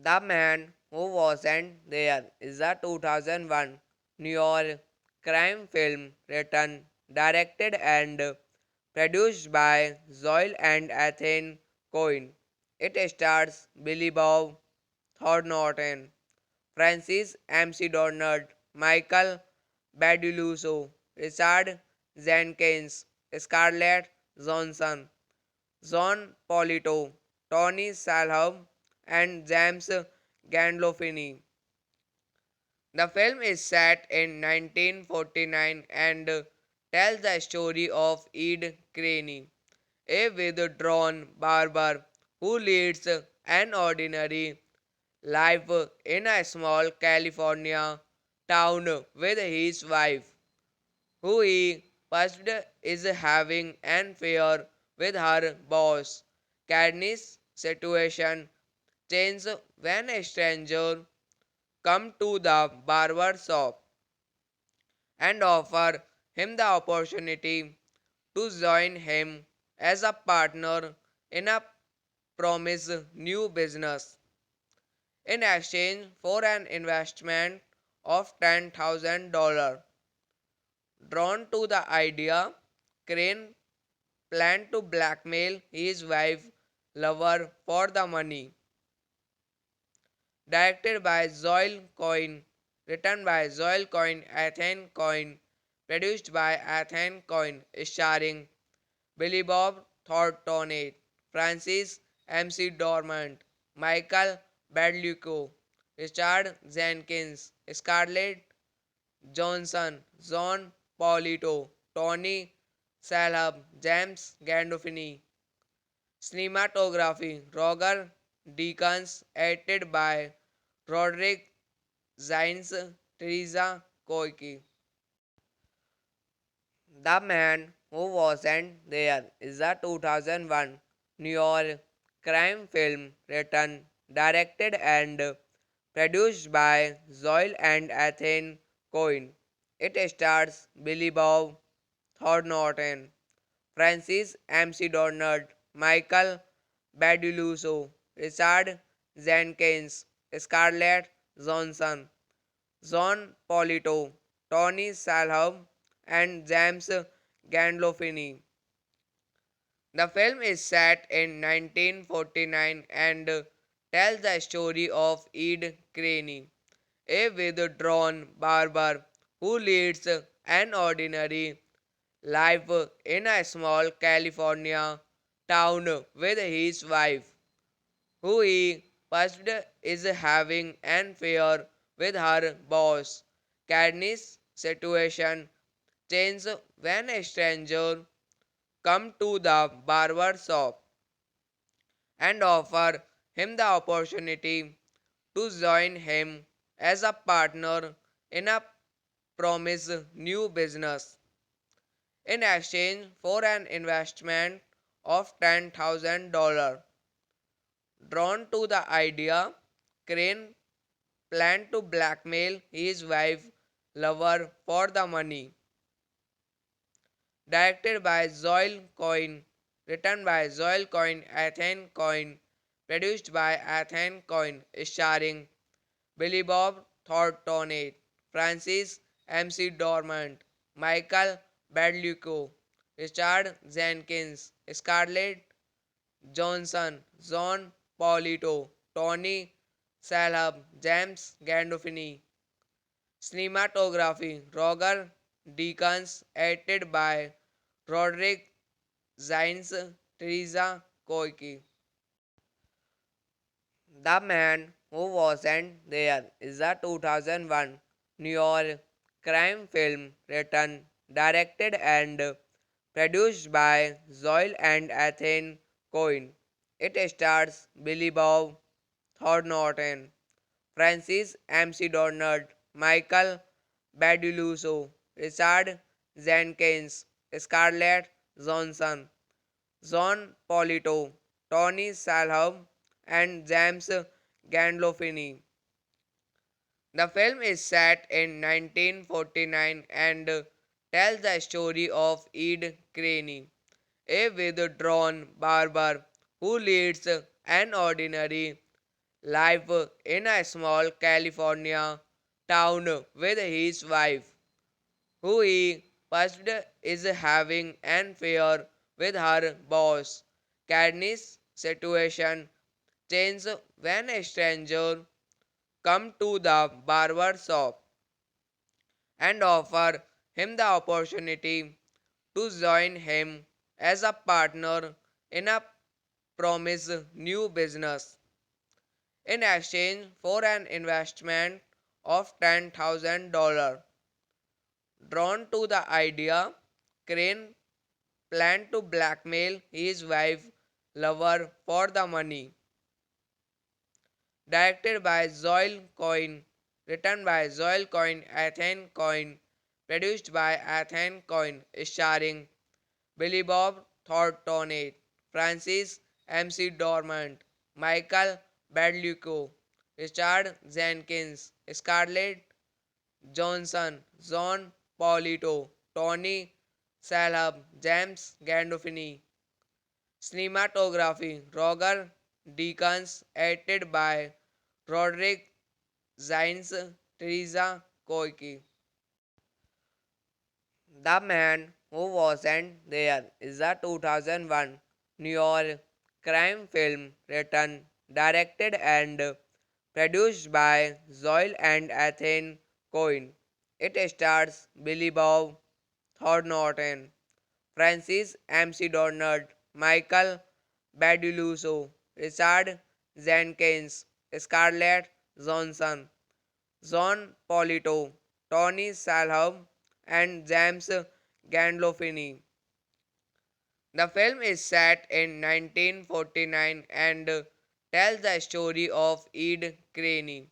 The Man Who Wasn't There is a 2001 New York crime film written, directed, and produced by Zoil and Ethan Cohen. It stars Billy Bob Thornton, Francis McDormand, Michael Baduluso, Richard Jenkins, Scarlett Johansson, John Polito, Tony Shalhoub, and James Gandolfini. The film is set in 1949 and tells the story of Ed Craney, a withdrawn barber who leads an ordinary life in a small California town with his wife, who he perceived is having an affair with her boss. Cadney's situation changes when a stranger comes to the barber shop and offer him the opportunity to join him as a partner in a promised new business in exchange for an investment of $10,000. Drawn to the idea, Crane planned to blackmail his wife lover for the money. Directed by Zoil Coyne, written by Zoil Coyne, Ethan Coyne, produced by Ethan Coyne, starring Billy Bob Thornton, Francis McDormand, Michael Badluco, Richard Jenkins, Scarlett Johansson, John Polito, Tony Shalhoub, James Gandolfini. Cinematography Roger Deakins, edited by Roderick Zines, Teresa Koike. The Man Who Wasn't There is a 2001 New York crime film written, directed, and produced by Zoil and Ethan Cohen. It stars Billy Bob Thornton, Francis McDormand, Michael Baduluso, Richard Jenkins, Scarlett Johansson, John Polito, Tony Shalhoub, and James Gandolfini. The film is set in 1949 and tells the story of Ed Craney, a withdrawn barber who leads an ordinary life in a small California town with his wife, who he first is having an affair with her boss. Katniss' situation changes when a stranger comes to the barber shop and offer him the opportunity to join him as a partner in a promised new business. In exchange for an investment of $10,000. Drawn to the idea, Crane planned to blackmail his wife lover for the money. Directed by Zoil Coyne, written by Zoil Coyne, Ethan Coyne, produced by Ethan Coyne, starring Billy Bob Thornton, Francis MC Dormant, Michael Badluco, Richard Jenkins, Scarlett Johnson, John Polito, Tony Salhab, James Gandolfini. Cinematography Roger Deakins, edited by Roderick Zines, Teresa Koike. The Man Who Wasn't There is a 2001 New York crime film written, directed, and produced by Zoil and Ethan Coyne. It stars Billy Bob Thornton, Francis McDormand, Michael Baduluso, Richard Jenkins, Scarlett Johansson, John Polito, Tony Shalhoub, and James Gandolfini. The film is set in 1949 and tells the story of Ed Craney, a withdrawn barber who leads an ordinary life in a small California town with his wife, who he first is having an affair with her boss. Katniss' situation changes when a stranger comes to the barber shop and offer him the opportunity to join him as a partner in a promised new business. In exchange for an investment of $10,000. Drawn to the idea, Crane planned to blackmail his wife lover for the money. Directed by Zoil Coyne, written by Zoil Coyne, Ethan Coyne, produced by Ethan Coyne, starring Billy Bob Thornton, Francis McDormand, Michael Badluco, Richard Jenkins, Scarlett Johansson, John Polito, Tony Shalhoub, James Gandolfini. Cinematography Roger Deakins, edited by Roderick Zines, Teresa Koike. The Man Who Wasn't There is a 2001 New York crime film written, directed, and produced by Zoil and Ethan Coyne. It stars Billy Bob Thornton, Francis McDormand, Michael Baduluso, Richard Jenkins, Scarlett Johansson, John Polito, Tony Shalhoub, and James Gandolfini. The film is set in 1949 and tells the story of Ed Craney,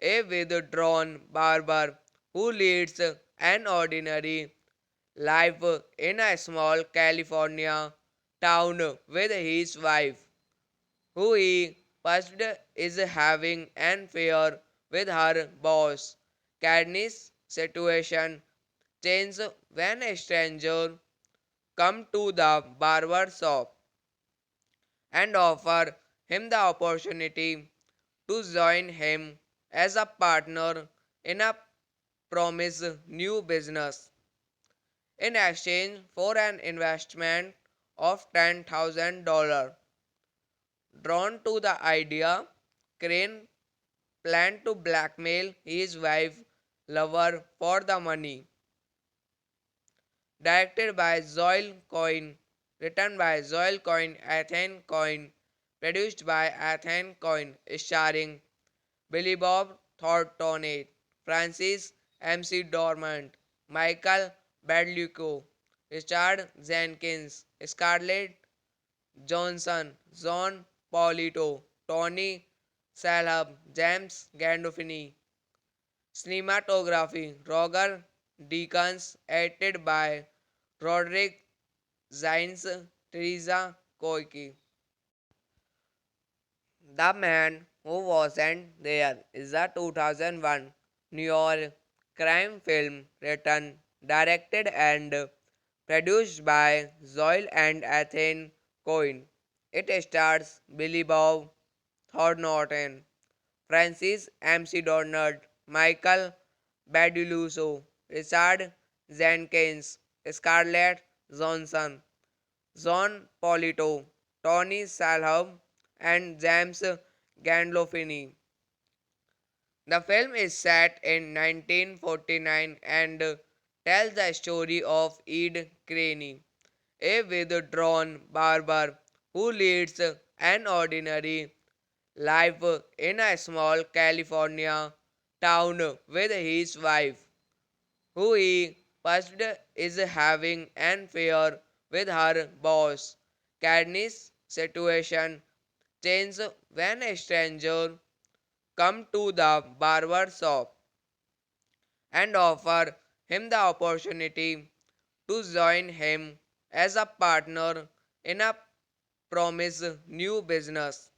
a withdrawn barber who leads an ordinary life in a small California town with his wife, who he first is having an affair with her boss. Katniss' situation changes when a stranger comes to the barber shop and offer him the opportunity to join him as a partner in a promised new business. In exchange for an investment of $10,000. Drawn to the idea, Crane planned to blackmail his wife lover for the money. Directed by Zoil Coin, written by Zoil Coin, Athene Coin, produced by Athene Coin, starring Billy Bob Thornton, Francis MC Dormant, Michael Badluco, Richard Jenkins, Scarlett Johnson, John Polito, Tony Salhab, James Gandolfini. Cinematography Roger Deakins, edited by Roderick Zines, Teresa Koike. The Man Who Wasn't There is a 2001 New York crime film written, directed, and produced by Zoil and Athene Cohen. It stars Billy Bob Thornton, Francis MC Donald, Michael Baduluso, Richard Jenkins, Scarlett Johansson, John Polito, Tony Salhab, and James Gandolfini. The film is set in 1949 and tells the story of Ed Craney, a withdrawn barber who leads an ordinary life in a small California town with his wife, who he first is having an affair with her boss. Cadney's situation changes when a stranger comes to the barber shop and offer him the opportunity to join him as a partner in a promised new business.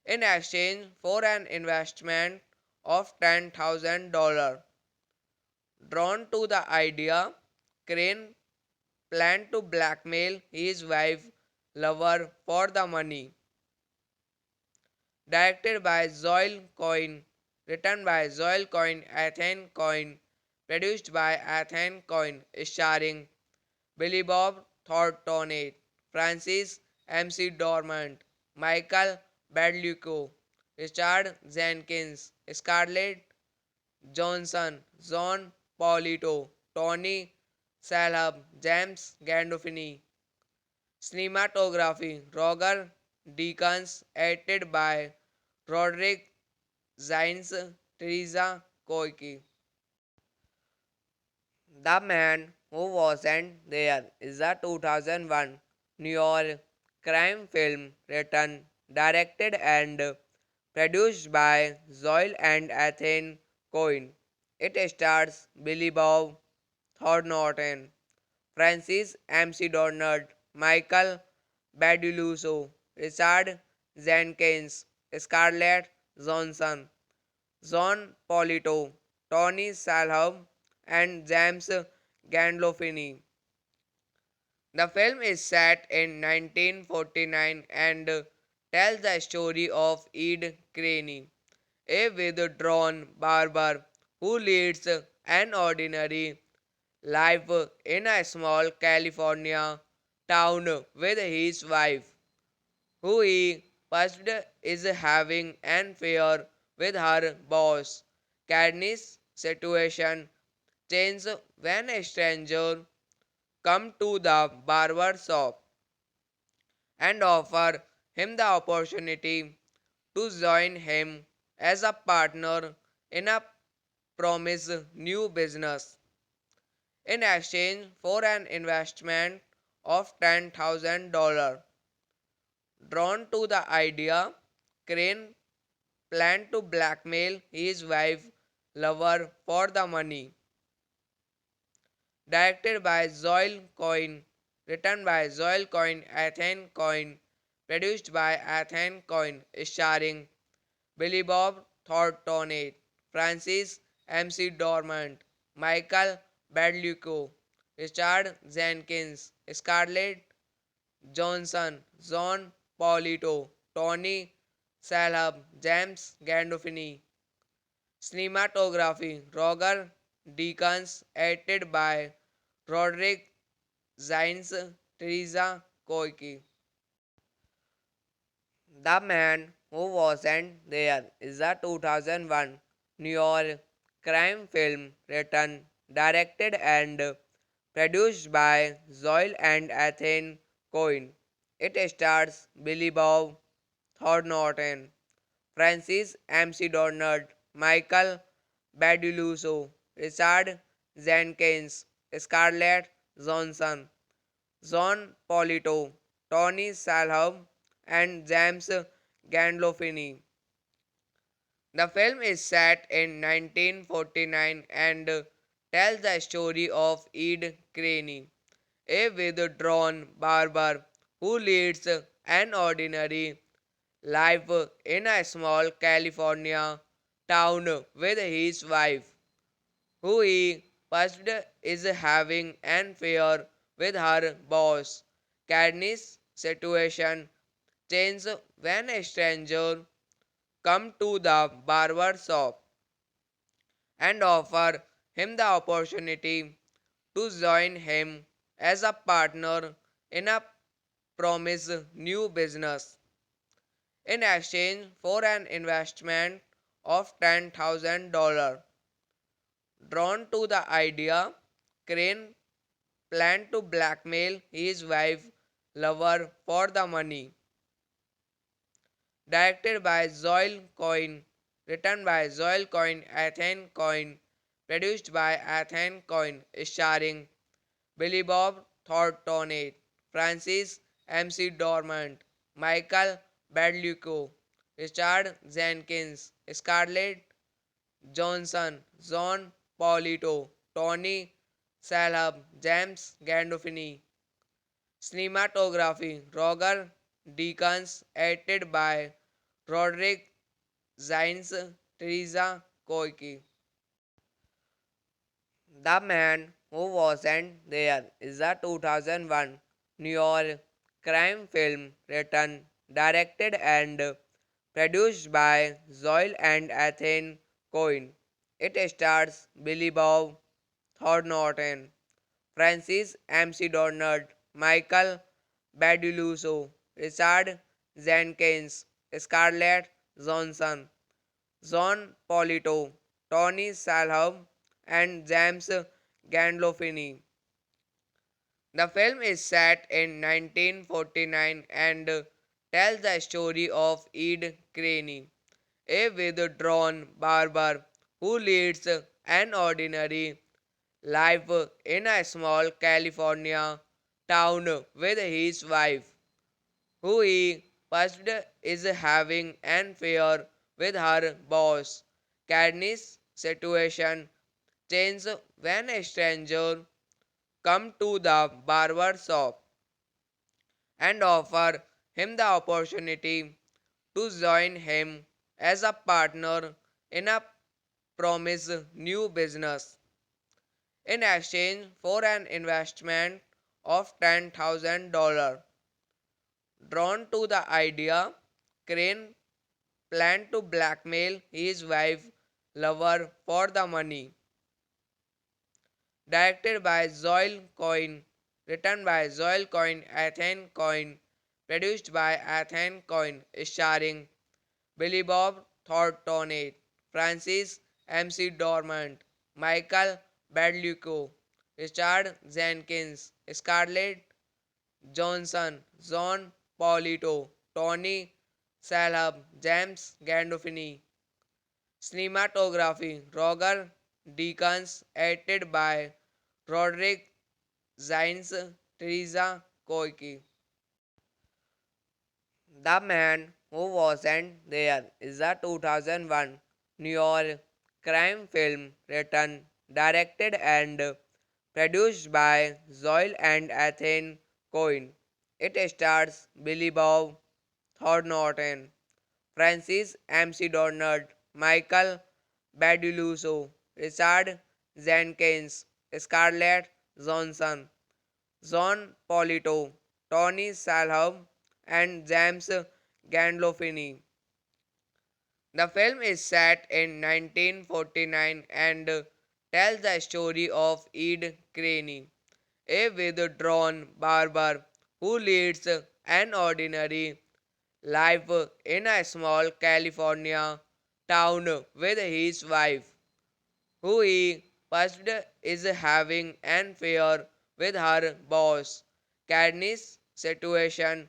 In exchange for an investment of $10,000. Drawn to the idea, Crane planned to blackmail his wife lover for the money. Directed by Zoil Coin, written by Zoil Coin, Athene Coin, produced by Athene Coin, starring Billy Bob Thornton, Francis MC Dormant, Michael Badluco, Richard Jenkins, Scarlett Johansson, John Polito, Tony Salhab, James Gandolfini. Cinematography Roger Deakins, edited by Roderick Zines, Teresa Koike. The Man Who Wasn't There is a 2001 New York crime film written, directed, and produced by Zoil and Athene Cohen. It stars Billy Bob Thornton, Francis MC Donald, Michael Baduluso, Richard Jenkins, Scarlett Johansson, John Polito, Tony Salhab, and James Gandolfini. The film is set in 1949 and tells the story of Ed Craney, a withdrawn barber who leads an ordinary life in a small California town with his wife, who he first is having an affair with her boss. Cadney's situation changes when a stranger comes to the barber shop and offer him the opportunity to join him as a partner in a promised new business. In exchange for an investment of $10,000. Drawn to the idea, Crane planned to blackmail his wife lover for the money. Directed by Zoil Coin, written by Zoil Coin, Athene Coin, produced by Athene Coin, starring Billy Bob Thornton, Francis MC Dormant, Michael Badluco, Richard Jenkins, Scarlett Johansson, John Polito, Tony Salhab, James Gandolfini. Cinematography Roger Deakins, edited by Roderick Zines, Teresa Koike. The Man Who Wasn't There is a 2001 New York crime film written, directed, and produced by Zoil and Ethan Cohen. It stars Billy Bob Thornton, Francis McDormand, Michael Baduluso, Richard Jenkins, Scarlett Johansson, John Polito, Tony Shalhoub, and James Gandolfini. The film is set in 1949 and tells the story of Ed Craney, a withdrawn barber who leads an ordinary life in a small California town with his wife, who he first is having an affair with her boss. Cadney's situation changes when a stranger comes to the barber shop and offer him the opportunity to join him as a partner in a promised new business in exchange for an investment of $10,000. Drawn to the idea, Crane planned to blackmail his wife lover for the money. Directed by Zoil Coyne, written by Zoil Coyne, Ethan Coyne, produced by Ethan Coyne, starring Billy Bob Thornton, Francis McDormand, Michael Badluco, Richard Jenkins, Scarlett Johansson, John Polito, Tony Shalhoub, James Gandolfini. Cinematography Roger Deakins, edited by Roderick Zines, Teresa Koike. The Man Who Wasn't There is a 2001 New York crime film written, directed, and produced by Zoil and Ethan Cohen. It stars Billy Bob Thornton, Francis McDormand, Michael Baduluso, Richard Jenkins, Scarlett Johansson, John Polito, Tony Shalhoub, and James Gandolfini. The film is set in 1949 and tells the story of Ed Craney, a withdrawn barber who leads an ordinary life in a small California town with his wife, who he first is having an affair with her boss. Cadney's situation changes when a stranger comes to the barber shop and offer him the opportunity to join him as a partner in a promised new business in exchange for an investment of $10,000. Drawn to the idea, Crane planned to blackmail his wife lover for the money. Directed by Zoil Coyne, written by Zoil Coyne, Ethan Coyne, produced by Ethan Coyne, starring Billy Bob Thornton, Francis McDormand, Michael Badluco, Richard Jenkins, Scarlett Johansson, John Polito, Tony Shalhoub, James Gandolfini. Cinematography Roger Deakins, edited by Roderick Zines, Teresa Koike. The Man Who Wasn't There is a 2001 New York crime film written, directed, and produced by Zoil and Ethan Cohen. It stars Billy Bob Thornton, Francis McDormand, Michael Baduluso, Richard Jenkins, Scarlett Johansson, John Polito, Tony Shalhoub, and James Gandolfini. The film is set in 1949 and tells the story of Ed Craney, a withdrawn barber who leads an ordinary life in a small California town with his wife, who he first is having an affair with her boss. Katniss' situation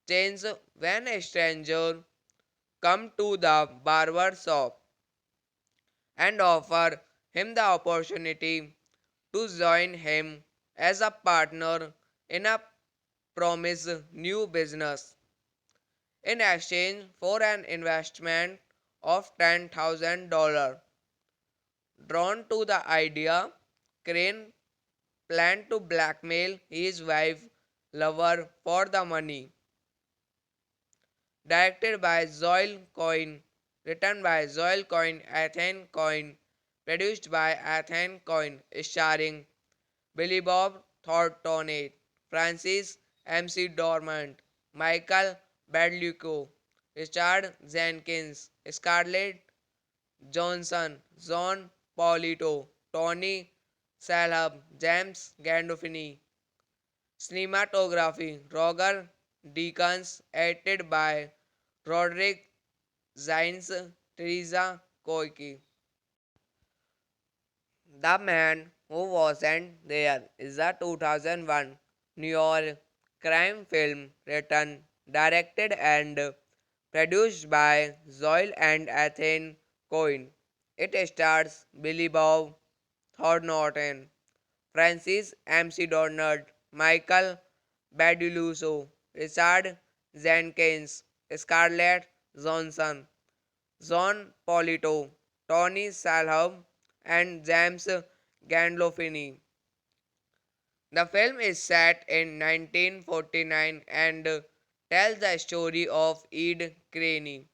changes when a stranger comes to the barber shop and offer him the opportunity to join him as a partner in a promised new business. In exchange for an investment of $10,000. Drawn to the idea, Crane planned to blackmail his wife lover for the money. Directed by Zoil Coyne, written by Zoil Coyne, Ethan Coyne, produced by Ethan Coyne, starring Billy Bob Thornton, Francis MC Dormant, Michael Badluco, Richard Jenkins, Scarlett Johnson, John Polito, Tony Salhab, James Gandolfini. Cinematography Roger Deakins, edited by Roderick Zines, Teresa Koike. The Man Who Wasn't There is a 2001 New York crime film written, directed, and produced by Zoil and Ethan Coyne. It stars Billy Bob Thornton, Francis McDormand, Michael Baduluso, Richard Jenkins, Scarlett Johansson, John Polito, Tony Shalhoub, and James Gandolfini. The film is set in 1949 and tells the story of Ed Craney,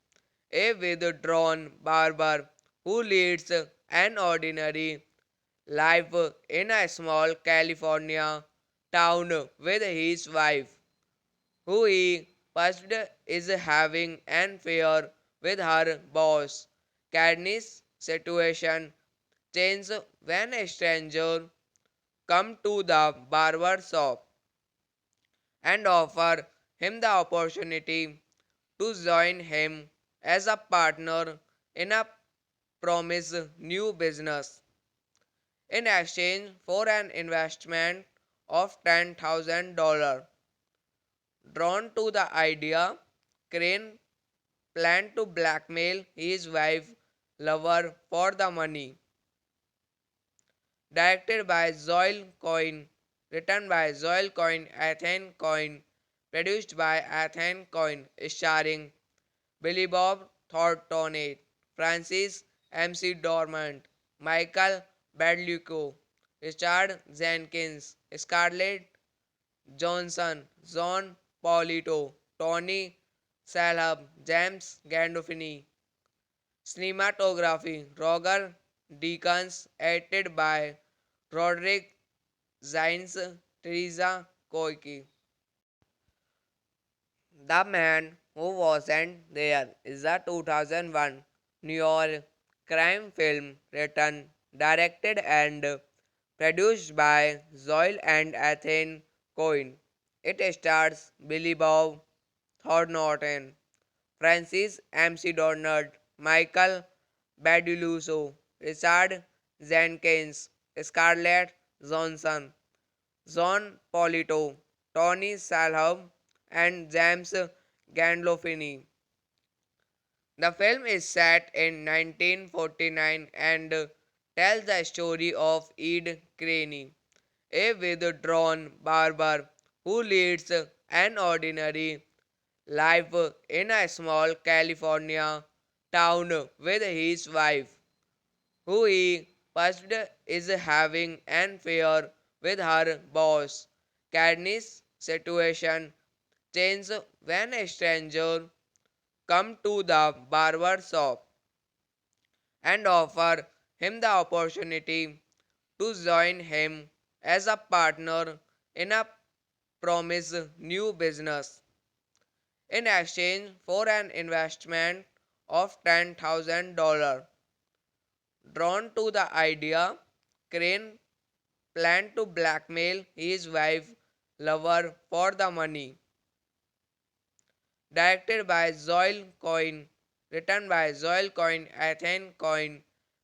a withdrawn barber who leads an ordinary life in a small California town with his wife, who he first is having an affair with her boss. Katniss' situation changes when a stranger comes to the barber shop and offer him the opportunity to join him as a partner in a promised new business. In exchange for an investment of $10,000. Drawn to the idea, Crane planned to blackmail his wife lover for the money. Directed by Zoil Coyne, written by Zoil Coyne, Ethan Coyne, produced by Ethan Coyne, starring Billy Bob Thornton, Francis McDormand, Michael Badluco, Richard Jenkins, Scarlett Johansson, John Polito, Tony Shalhoub, James Gandolfini. Cinematography Roger Deakins, edited by Roderick Zines, Teresa Koike. The Man Who Wasn't There is a 2001 New York crime film written, directed, and produced by Zoil and Ethan Coyne. It stars Billy Bob Thornton, Francis McDormand, Michael Baduluso, Richard Jenkins, Scarlett Johansson, John Polito, Tony Shalhoub, and James Gandolfini. The film is set in 1949 and tells the story of Ed Craney, a withdrawn barber who leads an ordinary life in a small California town with his wife, who he first is having an affair with her boss. Katniss' situation changes when a stranger comes to the barber shop and offer him the opportunity to join him as a partner in a promised new business. In exchange for an investment of $10,000. Drawn to the idea, Crane planned to blackmail his wife lover for the money. directed by Zoil Coyne, written by Zoil Coyne, Ethan Coyne,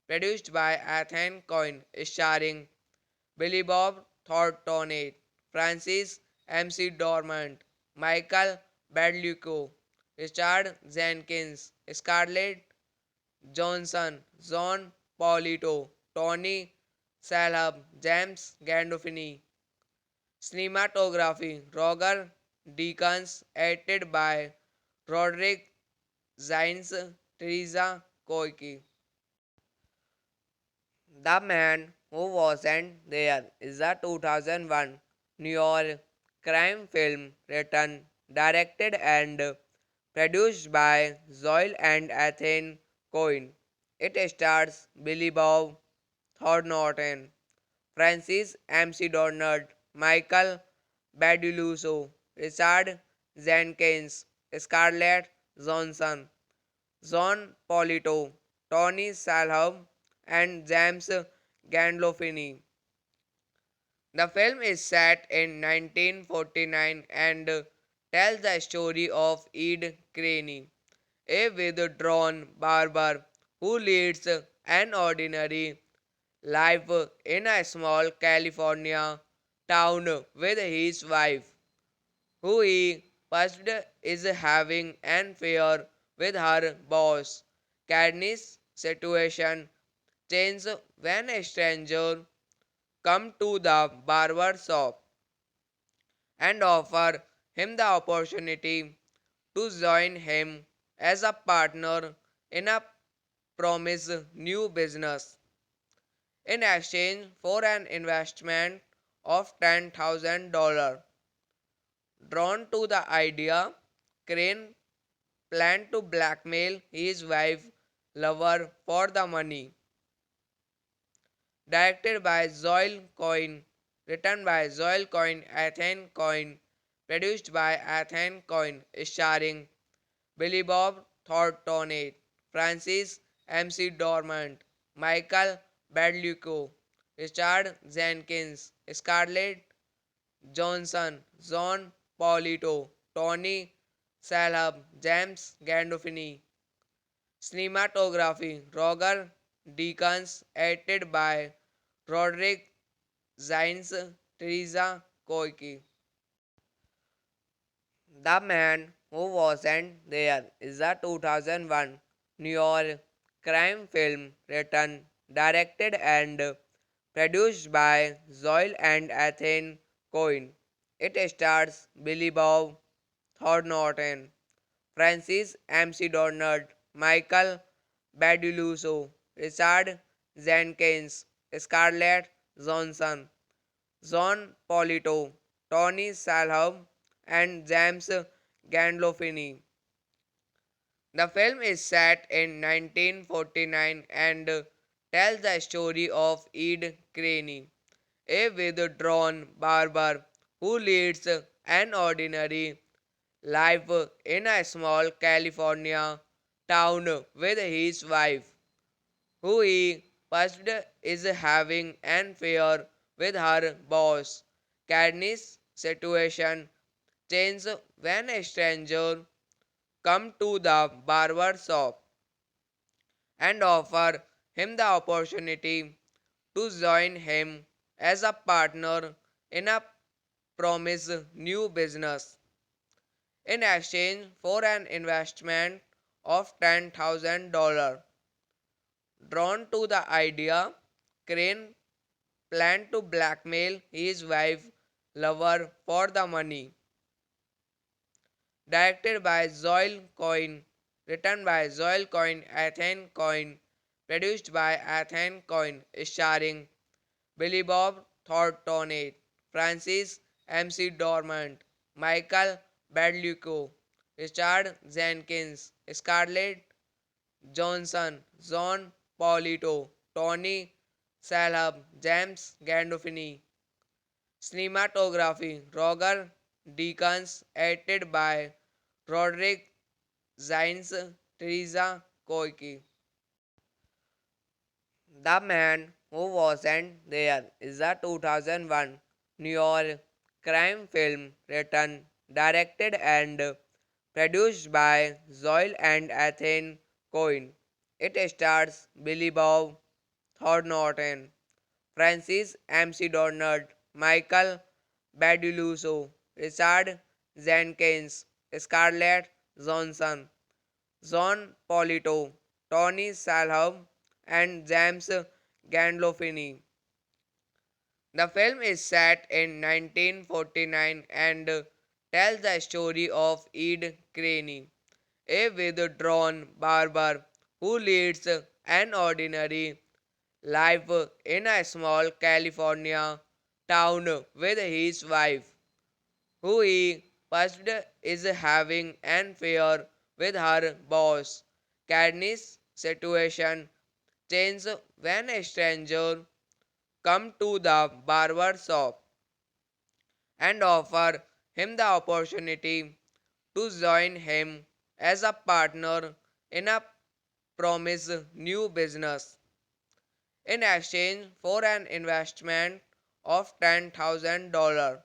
produced by Ethan Coyne, starring Billy Bob Thornton, Francis MC Dormant, Michael Badluco, Richard Jenkins, Scarlett Johansson, John Polito, Tony Shalhoub, James Gandolfini. Cinematography Roger Deakins, edited by Roderick Zines, Teresa Koike. The Man Who Wasn't There is a 2001 New York crime film written, directed, and produced by Zoil and Ethan Coyne. It stars Billy Bob Thornton, Francis MC Donald, Michael Baduluso, Richard Jenkins, Scarlett Johansson, John Polito, Tony Shalhoub, and James Gandolfini. The film is set in 1949 and tells the story of Ed Craney, a withdrawn barber who leads an ordinary life in a small California town with his wife, who he first is having an affair with her boss. Cadney's situation changes when a stranger comes to the barber shop and offer him the opportunity to join him as a partner in a promised new business in exchange for an investment of $10,000. Drawn to the idea, Crane planned to blackmail his wife lover for the money. Directed by Zoil Coyne, written by Zoil Coyne, Ethan Coyne, produced by Ethan Coyne, starring Billy Bob Thornton, Francis MC Dormant, Michael Badluco, Richard Jenkins, Scarlett Johansson, John Polito, Tony Shalhoub, James Gandolfini. Cinematography Roger Deakins, edited by Roderick Zines, Teresa Koike. The Man Who Wasn't There is a 2001 New York crime film written, directed, and produced by Zoil and Ethan Coyne. It stars Billy Bob Thornton, Francis MC Donald, Michael Baduluso, Richard Jenkins, Scarlett Johansson, John Polito, Tony Shalhoub, and James Gandolfini. The film is set in 1949 and tells the story of Ed Craney, a withdrawn barber who leads an ordinary life in a small California town with his wife, who he first is having an affair with her boss. Cadney's situation changes when a stranger comes to the barber shop and offer him the opportunity to join him as a partner in a promised new business in exchange for an investment of $10,000. Drawn to the idea, Crane planned to blackmail his wife lover for the money. Directed by Zoil Coyne, written by Zoil Coyne, Ethan Coyne, produced by Ethan Coyne, starring Billy Bob Thornton, Francis MC Dormant, Michael Badluco, Richard Jenkins, Scarlett Johansson, John Polito, Tony Shalhoub, James Gandolfini. Cinematography Roger Deakins, edited by Roderick Zines, Teresa Koike. The Man Who Wasn't There is a 2001 New York crime film written, directed, and produced by Zoil and Ethan Cohen. It stars Billy Bob Thornton, Francis McDormand, Michael Baduluso, Richard Jenkins, Scarlett Johansson, John Polito, Tony Shalhoub, and James Gandolfini. The film is set in 1949 and tells the story of Ed Craney, a withdrawn barber who leads an ordinary life in a small California town with his wife, who he first is having an affair with her boss. Cadney's situation changes when a stranger comes to the barber shop and offer him the opportunity to join him as a partner in a promised new business in exchange for an investment of $10,000.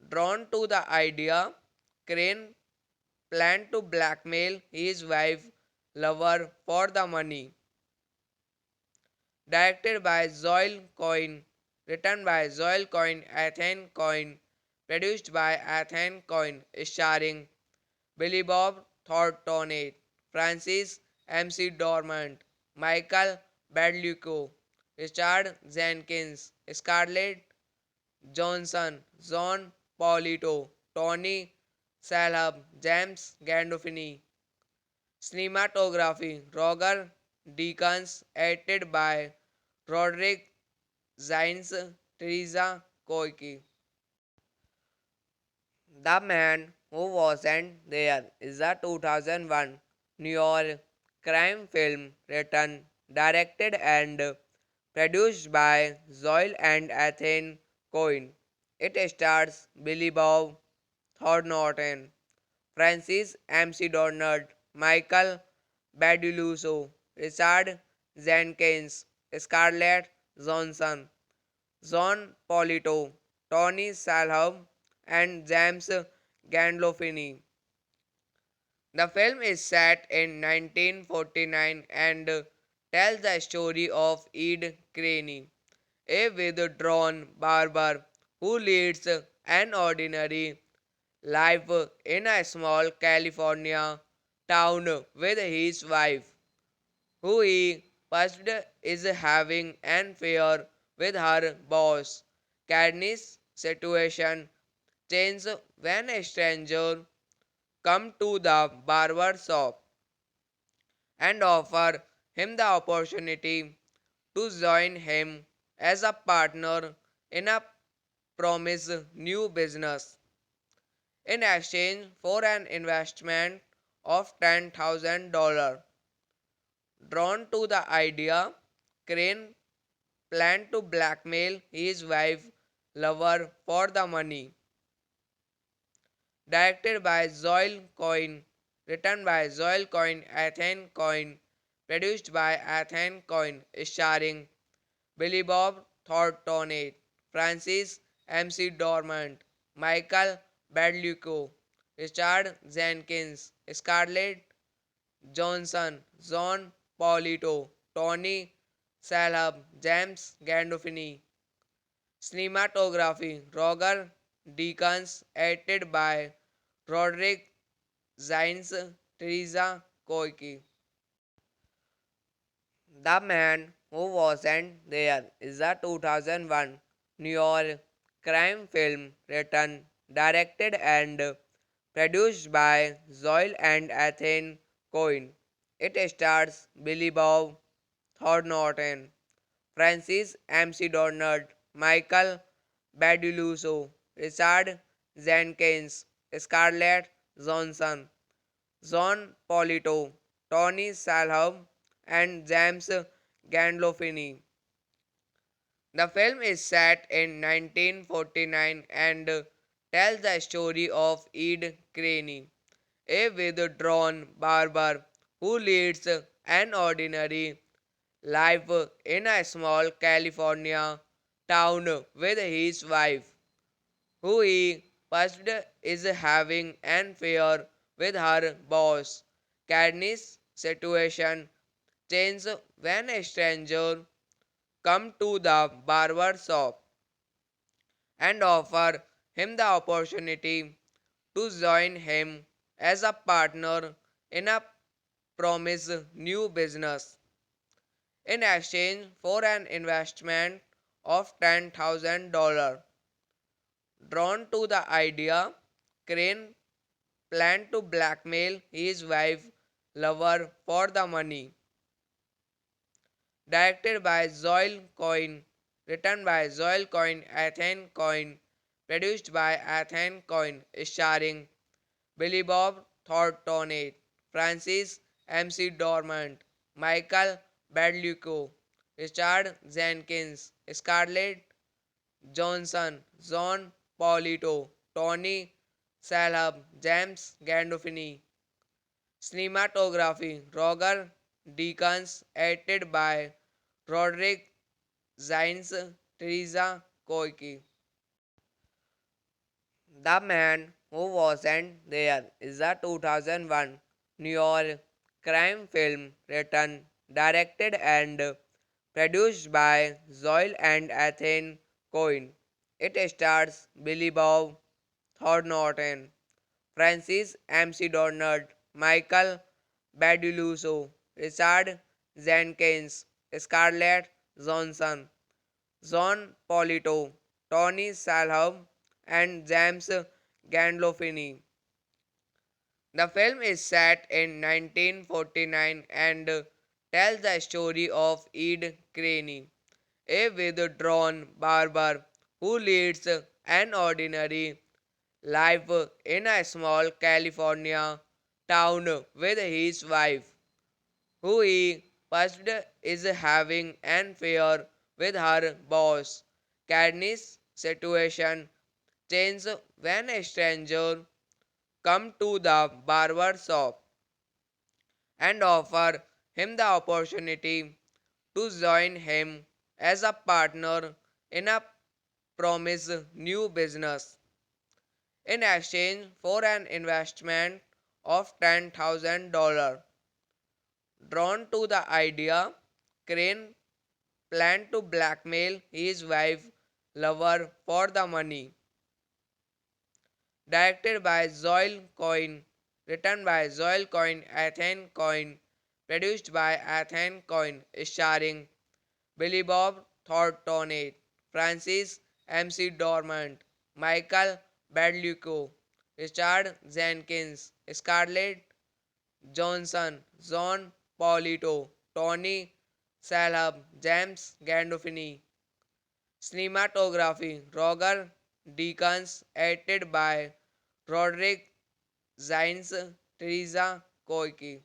Drawn to the idea, Crane planned to blackmail his wife lover for the money. Directed by Zoil Coyne, written by Zoil Coyne, Ethan Coyne, produced by Ethan Coyne, starring Billy Bob Thornton, Francis McDormand, Michael Badluco, Richard Jenkins, Scarlett Johansson, John Polito, Tony Shalhoub, James Gandolfini. Cinematography Roger Deakins, edited by Roderick Zines, Teresa Koike. The Man Who Wasn't There is a 2001 New York crime film written, directed, and produced by Zoil and Ethan Cohen. It stars Billy Bob Thornton, Francis McDormand, Michael Baduluso, Richard Jenkins, Scarlett Johansson, John Polito, Tony Shalhoub, and James Gandolfini. The film is set in 1949 and tells the story of Ed Craney, a withdrawn barber who leads an ordinary life in a small California town with his wife, who he first is having an affair with her boss. Cadney's situation changes when a stranger comes to the barber shop and offer him the opportunity to join him as a partner in a promised new business in exchange for an investment of $10,000. Drawn to the idea, Crane planned to blackmail his wife lover for the money. Directed by Zoil Coyne, written by Zoil Coyne, Ethan Coyne, produced by Ethan Coyne, starring Billy Bob Thornton, Francis McDormand, Michael Badluco, Richard Jenkins, Scarlett Johansson, John Polito, Tony Shalhoub, James Gandolfini. Cinematography Roger Deakins, edited by Roderick Zines, Teresa Koike. The Man Who Wasn't There is a 2001 New York crime film written, directed, and produced by Zoil and Ethan Cohen. It stars Billy Bob Thornton, Francis McDormand, Michael Baduluso, Richard Jenkins, Scarlett Johansson, John Polito, Tony Shalhoub, and James Gandolfini. The film is set in 1949 and tells the story of Ed Craney, a withdrawn barber who leads an ordinary life in a small California town with his wife, who he first is having an affair with her boss. Katniss' situation changes when a stranger comes to the barber shop and offer him the opportunity to join him as a partner in a promised new business. In exchange for an investment of $10,000. Drawn to the idea, Crane planned to blackmail his wife lover for the money. Directed by Zoil Coyne, written by Zoil Coyne, Ethan Coyne, produced by Ethan Coyne, starring Billy Bob Thornton, Francis MC Dormant, Michael Badluco, Richard Jenkins, Scarlett Johnson, John Polito, Tony Salhab, James Gandolfini. Cinematography Roger Deakins, edited by Roderick Zines, Teresa Koike. The Man Who Wasn't There is a 2001 New York crime film written, directed, and produced by Zoil and Ethan Coyne. It stars Billy Bob Thornton, Francis McDormand, Michael Baduluso, Richard Jenkins, Scarlett Johansson, John Polito, Tony Shalhoub, and James Gandolfini. The film is set in 1949 and tells the story of Ed Craney, a withdrawn barber who leads an ordinary life in a small California town with his wife, who he perceived is having an affair with her boss. Katniss' situation changes when a stranger comes to the barber shop and offer him the opportunity to join him as a partner in a promised new business. In exchange for an investment of $10,000. Drawn to the idea, Crane planned to blackmail his wife lover for the money. Directed by Zoil Coyne, written by Zoil Coyne, Ethan Coyne, produced by Ethan Coyne, starring Billy Bob Thornton, Francis McDormand, Michael Badluco, Richard Jenkins, Scarlett Johansson, John Polito, Tony Shalhoub, James Gandolfini. Cinematography Roger Deakins, edited by Roderick Zines, Teresa Koike.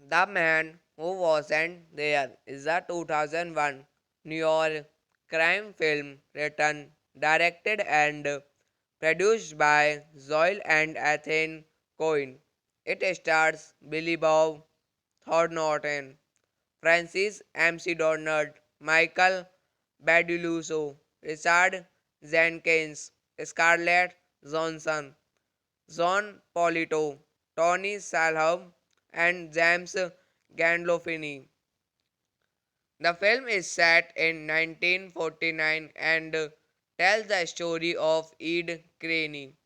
The Man Who Wasn't There is a 2001 New York crime film written, directed, and produced by Zoil and Ethan Coyne. It stars Billy Bob Thornton, Francis McDormand, Michael Baduluso, Richard Jenkins, Scarlett Johansson, John Polito, Tony Shalhoub, and James Gandolfini. The film is set in 1949 and tells the story of Ed Craney,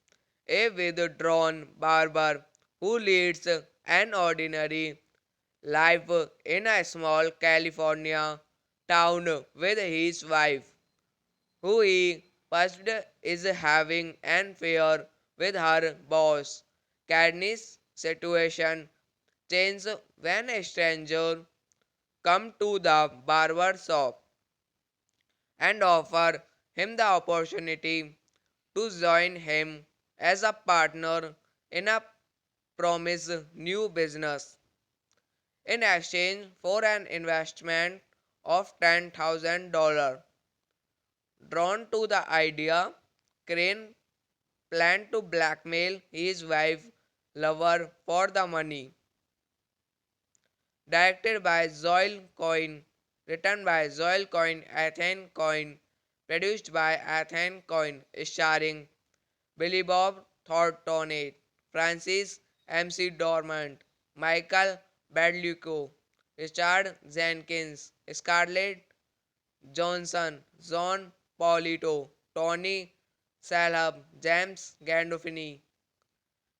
a withdrawn barber who leads an ordinary life in a small California town with his wife, who he perceived is having an affair with her boss. Katniss' situation changes when a stranger comes to the barber shop and offer him the opportunity to join him as a partner in a promised new business. In exchange for an investment of $10,000. Drawn to the idea, Crane planned to blackmail his wife lover for the money. Directed by Zoil Coyne, written by Zoil Coyne, Ethan Coyne, produced by Ethan Coyne, starring Billy Bob Thornton, Francis MC Dormant, Michael Badluco, Richard Jenkins, Scarlett Johansson, John Polito, Tony Shalhoub, James Gandolfini.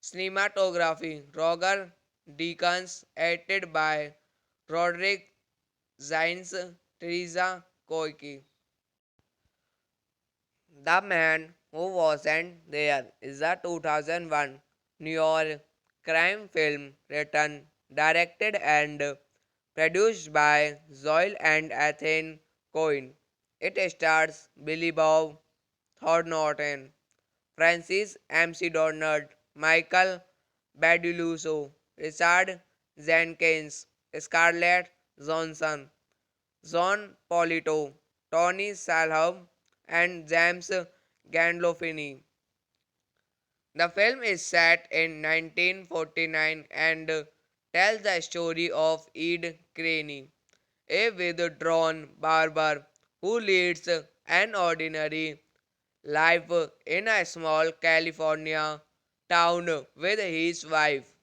Cinematography Roger Deakins, edited by Roderick Zines, Teresa Koike. The Man Who Wasn't There is a 2001 New York crime film written, directed, and produced by Zoil and Ethan Cohen. It stars Billy Bob Thornton, Francis McDormand, Michael Baduluso, Richard Jenkins, Scarlett Johansson, John Polito, Tony Shalhoub, and James Gandolfini. The film is set in 1949 and tells the story of Ed Craney, a withdrawn barber who leads an ordinary life in a small California town with his wife,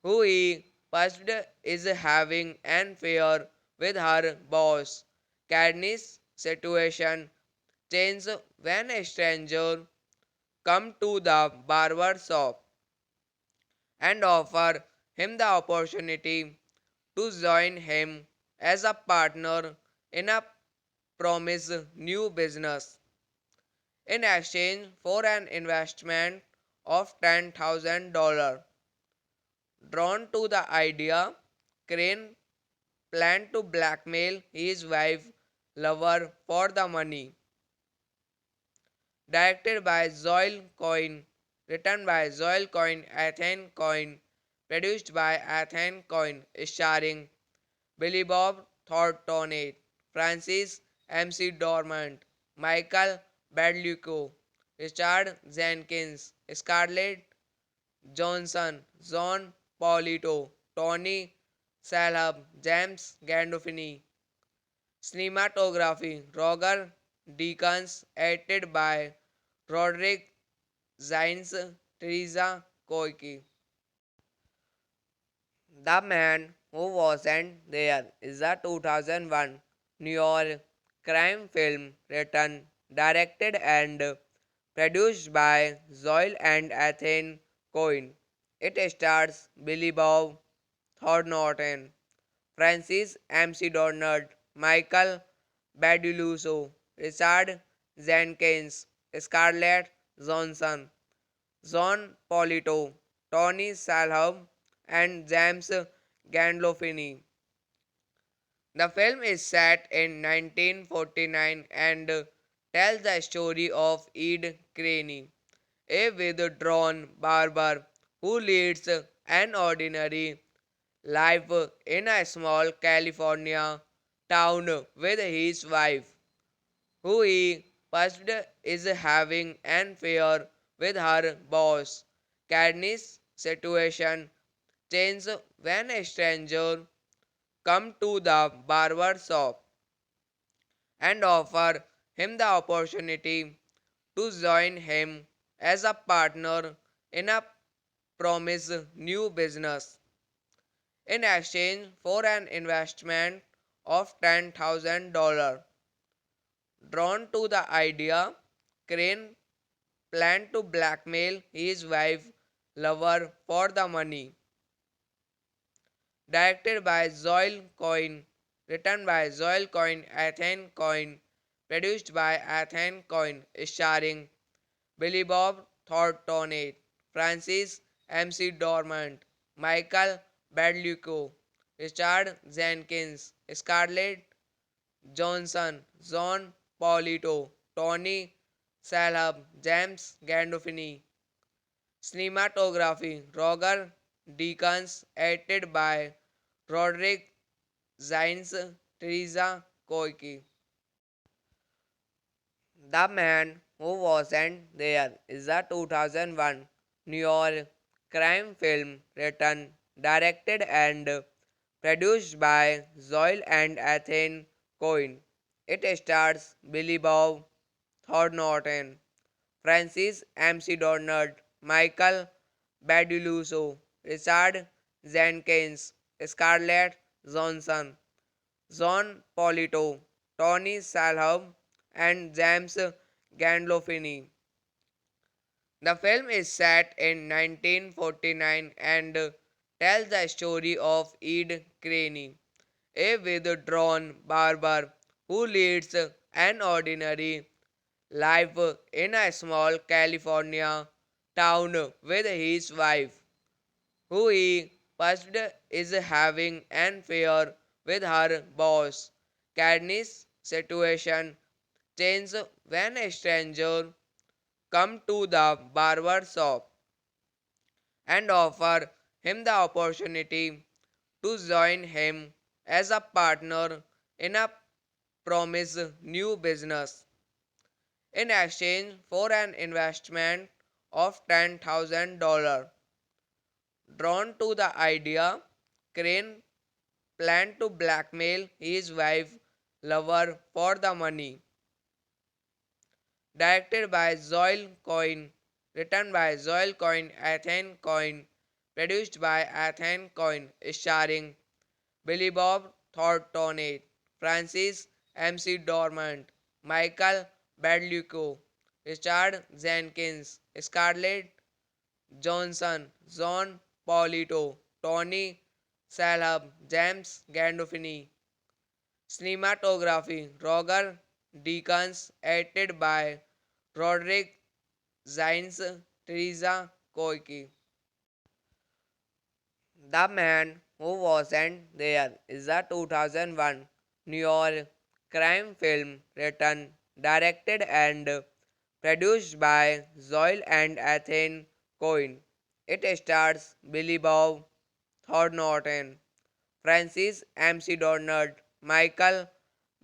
who he perceived is having an affair with her boss. Cadney's situation changes when a stranger comes to the barber shop and offer him the opportunity to join him as a partner in a promised new business in exchange for an investment of $10,000. Drawn to the idea, Crane planned to blackmail his wife lover for the money. Directed by Zoil Coyne, written by Zoil Coyne, Ethan Coyne, produced by Ethan Coyne, starring Billy Bob Thornton, Francis McDormand, Michael Badluco, Richard Jenkins, Scarlett Johansson, John Polito, Tony Shalhoub, James Gandolfini. Cinematography Roger Deakins, edited by Roderick Zines, Teresa Koike. The Man Who Wasn't There is a 2001 New York crime film written, directed, and produced by Zoil and Ethan Coyne. It stars Billy Bob Thornton, Francis McDormand, Michael Baduluso, Richard Jenkins, Scarlett Johansson, John Polito, Tony Shalhoub, and James Gandolfini. The film is set in 1949 and tells the story of Ed Craney, a withdrawn barber who leads an ordinary life in a small California town with his wife, who he perceived is having an affair with her boss. Cadney's situation changes when a stranger comes to the barber shop and offer him the opportunity to join him as a partner in a promised new business in exchange for an investment of $10,000. Drawn to the idea, Crane planned to blackmail his wife lover for the money. Directed by Zoil Coyne, written by Zoil Coyne, Ethan Coyne, produced by Ethan Coyne, starring Billy Bob Thornton, Francis McDormand, Michael Badluco, Richard Jenkins, Scarlett Johansson, John Polito, Tony Shalhoub, James Gandolfini. Cinematography Roger Deakins, edited by Roderick Zines, Teresa Koike. The Man Who Wasn't There is a 2001 New York crime film written, directed, and produced by Zoil and Ethan Coyne. It stars Billy Bob Thornton, Francis McDormand, Michael Baduluso, Richard Jenkins, Scarlett Johansson, John Polito, Tony Shalhoub, and James Gandolfini. The film is set in 1949 and tells the story of Ed Craney, a withdrawn barber who leads an ordinary life in a small California town with his wife, who he first is having an affair with her boss. Cadney's situation changes when a stranger comes to the barber shop and offer him the opportunity to join him as a partner in a promised new business. In exchange for an investment of $10,000. Drawn to the idea, Crane planned to blackmail his wife lover for the money. Directed by Zoil Coyne, written by Zoil Coyne, Ethan Coyne, produced by Ethan Coyne, starring Billy Bob Thornton, Francis McDormand, Michael Badluco, Richard Jenkins, Scarlett Johansson, John Polito, Tony Shalhoub, James Gandolfini. Cinematography Roger Deakins, edited by Roderick Zines, Teresa Koike. The Man Who Wasn't There is a 2001 New York crime film written, directed, and produced by Zoil and Ethan Cohen. It stars Billy Bob Thornton, Francis McDormand, Michael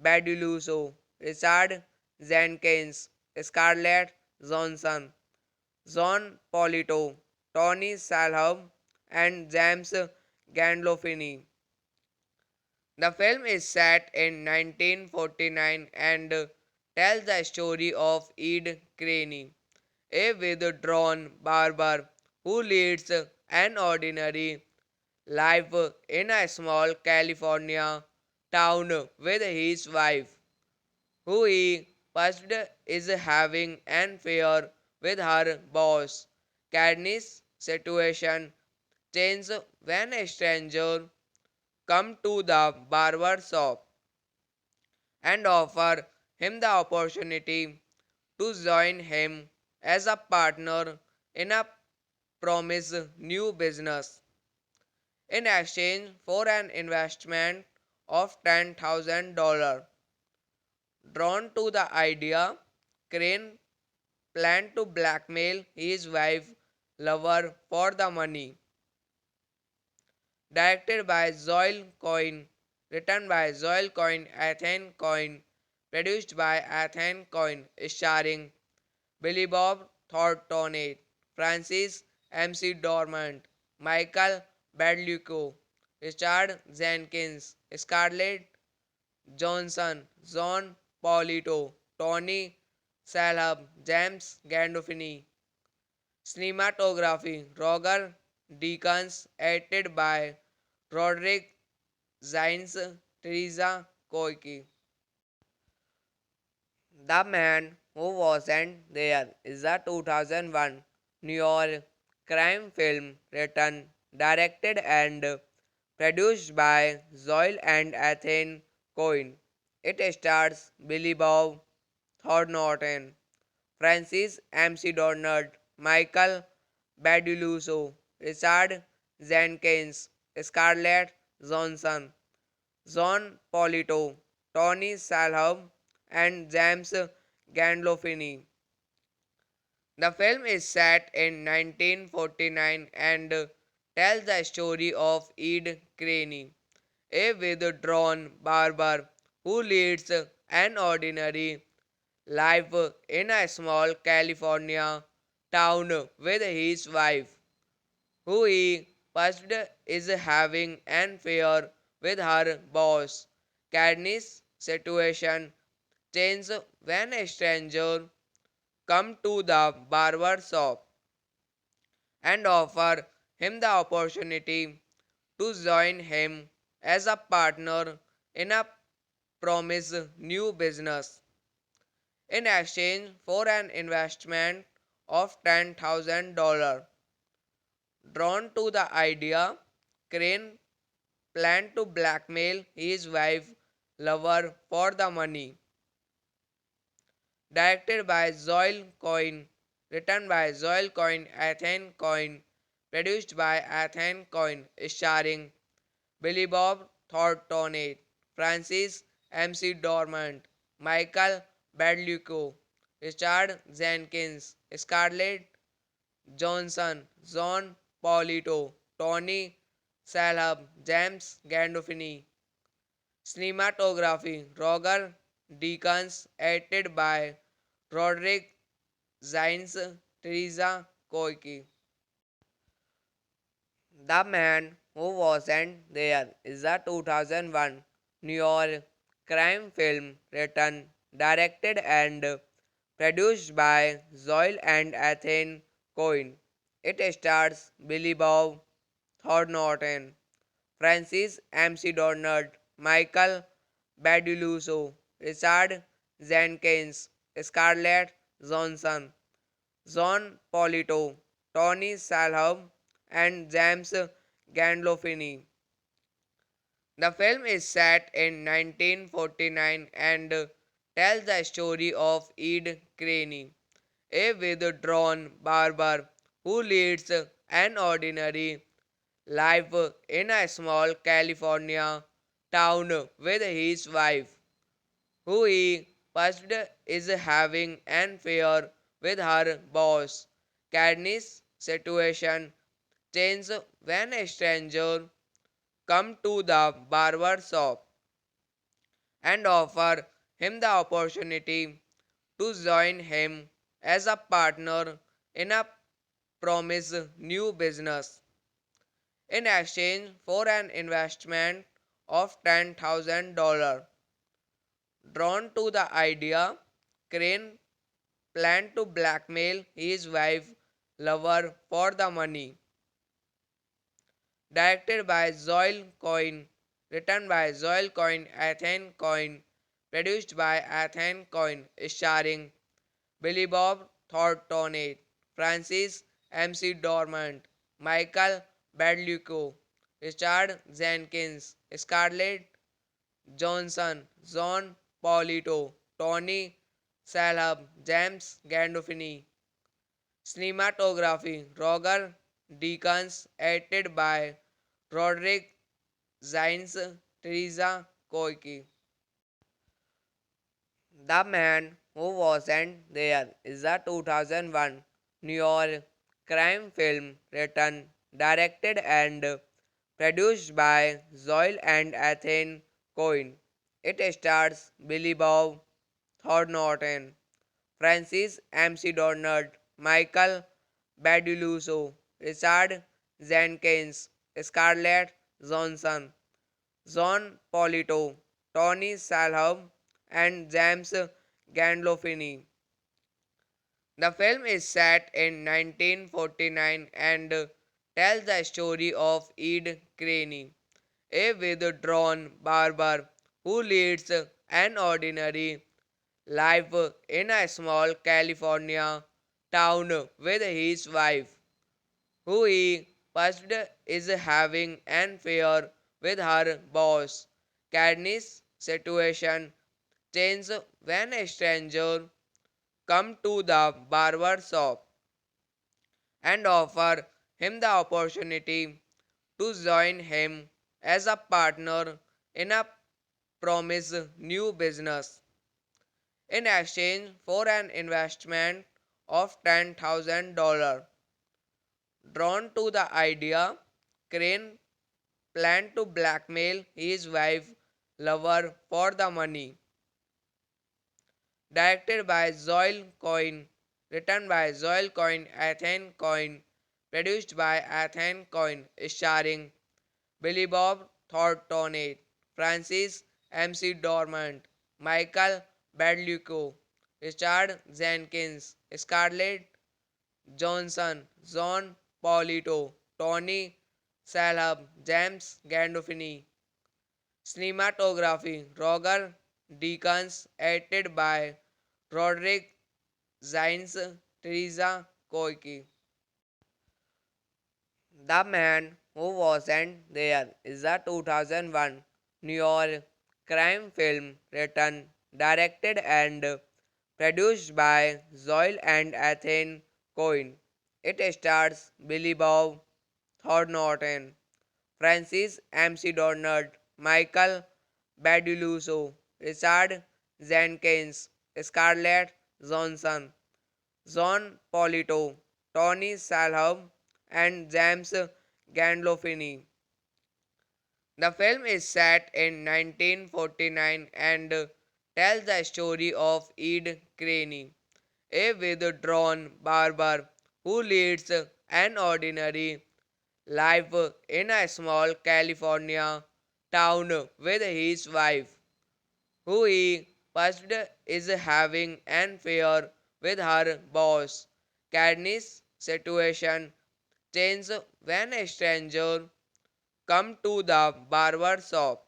Baduluso, Richard Jenkins, Scarlett Johansson, John Polito, Tony Shalhoub, and James Gandolfini. The film is set in 1949 and tells the story of Ed Craney, a withdrawn barber who leads an ordinary life in a small California town with his wife, who he first is having an affair with her boss. Cadney's situation changes when a stranger comes to the barber shop and offer him the opportunity to join him as a partner in a promised new business. In exchange for an investment of $10,000. Drawn to the idea, Crane planned to blackmail his wife lover for the money. Directed by Zoil Coyne, written by Zoil Coyne, Ethan Coyne, produced by Ethan Coyne, starring Billy Bob Thornton, Francis McDormand, Michael Badluco, Richard Jenkins, Scarlett Johansson, John Polito, Tony Shalhoub, James Gandolfini. Cinematography Roger Deakins, edited by Roderick Zines, Teresa Koike. The Man Who Wasn't There is a 2001 New York crime film written, directed, and produced by Zoil and Ethan Cohen. It stars Billy Bob Thornton, Francis McDormand, Michael Baduluso, Richard Jenkins, Scarlett Johansson, John Polito, Tony Shalhoub, and James Gandolfini. The film is set in 1949 and tells the story of Ed Craney, a withdrawn barber who leads an ordinary life in a small California town with his wife, who he first is having an affair with her boss. Cadney's situation changes when a stranger comes to the barber shop and offer him the opportunity to join him as a partner in a promised new business. In exchange for an investment of $10,000. Drawn to the idea, Crane planned to blackmail his wife lover for the money. Directed by Zoil Coin, written by Zoil Coin, Athene Coin, produced by Athene Coin, starring Billy Bob Thornton, Francis MC Dormant, Michael Badluco, Richard Jenkins, Scarlett Johnson, John Polito, Tony Salhab, James Gandolfini. Cinematography Roger Deakins, edited by Roderick Zines, Teresa Koike. The Man Who Wasn't There is a 2001 New York crime film written, directed, and produced by Zoil and Athene Cohen. It stars Billy Bob Thornton, Francis McDormand, Michael Baduluso, Richard Jenkins, Scarlett Johansson, John Polito, Tony Salhab, and James Gandolfini. The film is set in 1949 and tells the story of Ed Craney, a withdrawn barber who leads an ordinary life in a small California town with his wife, who he first is having an affair with her boss. Cadney's situation changes when a stranger comes to the barber shop and offer him the opportunity to join him as a partner in a promised new business. In exchange for an investment of $10,000. Drawn to the idea, Crane planned to blackmail his wife lover for the money. Directed by Zoil Coin, written by Zoil Coin, Athene Coin, produced by Athene Coin, starring Billy Bob Thornton, Francis McDormand, Michael Badluco, Richard Jenkins, Scarlett Johansson, John Polito, Tony Salhab, James Gandolfini. Cinematography Roger Deakins, edited by Roderick Zines, Teresa Koike. The Man Who Wasn't There is a 2001 New York crime film written, directed, and produced by Zoil and Athene Cohen. It stars Billy Bob Thornton, Francis McDormand, Michael Baduluso, Richard Jenkins, Scarlett Johansson, John Polito, Tony Salhab, and James Gandolfini. The film is set in 1949 and tells the story of Ed Craney, a withdrawn barber who leads an ordinary life in a small California town with his wife, who he first is having an affair with her boss. Cadney's situation changes when a stranger comes to the barber shop and offer him the opportunity to join him as a partner in a promised new business. In exchange for an investment of $10,000. Drawn to the idea, Crane planned to blackmail his wife lover for the money. Directed by Zoil Coin, written by Zoil Coin, Athene Coin, produced by Athene Coin, starring Billy Bob Thornton, Francis McDormand, Michael Badluco, Richard Jenkins, Scarlett Johansson, John Polito, Tony Shalhoub, James Gandolfini. Cinematography Roger Deakins, edited by Roderick Zines, Teresa Koike. The Man Who Wasn't There is a 2001 New York crime film written, directed, and produced by Zoil and Ethan Cohen. It stars Billy Bob Thornton, Francis McDormand, Michael Baduluso, Richard Jenkins, Scarlett Johansson, John Polito, Tony Shalhoub, and James Gandolfini. The film is set in 1949 and tells the story of Ed Craney, a withdrawn barber who leads an ordinary life in a small California town with his wife, who he first is having an affair with her boss. Cadney's situation changes when a stranger comes to the barber shop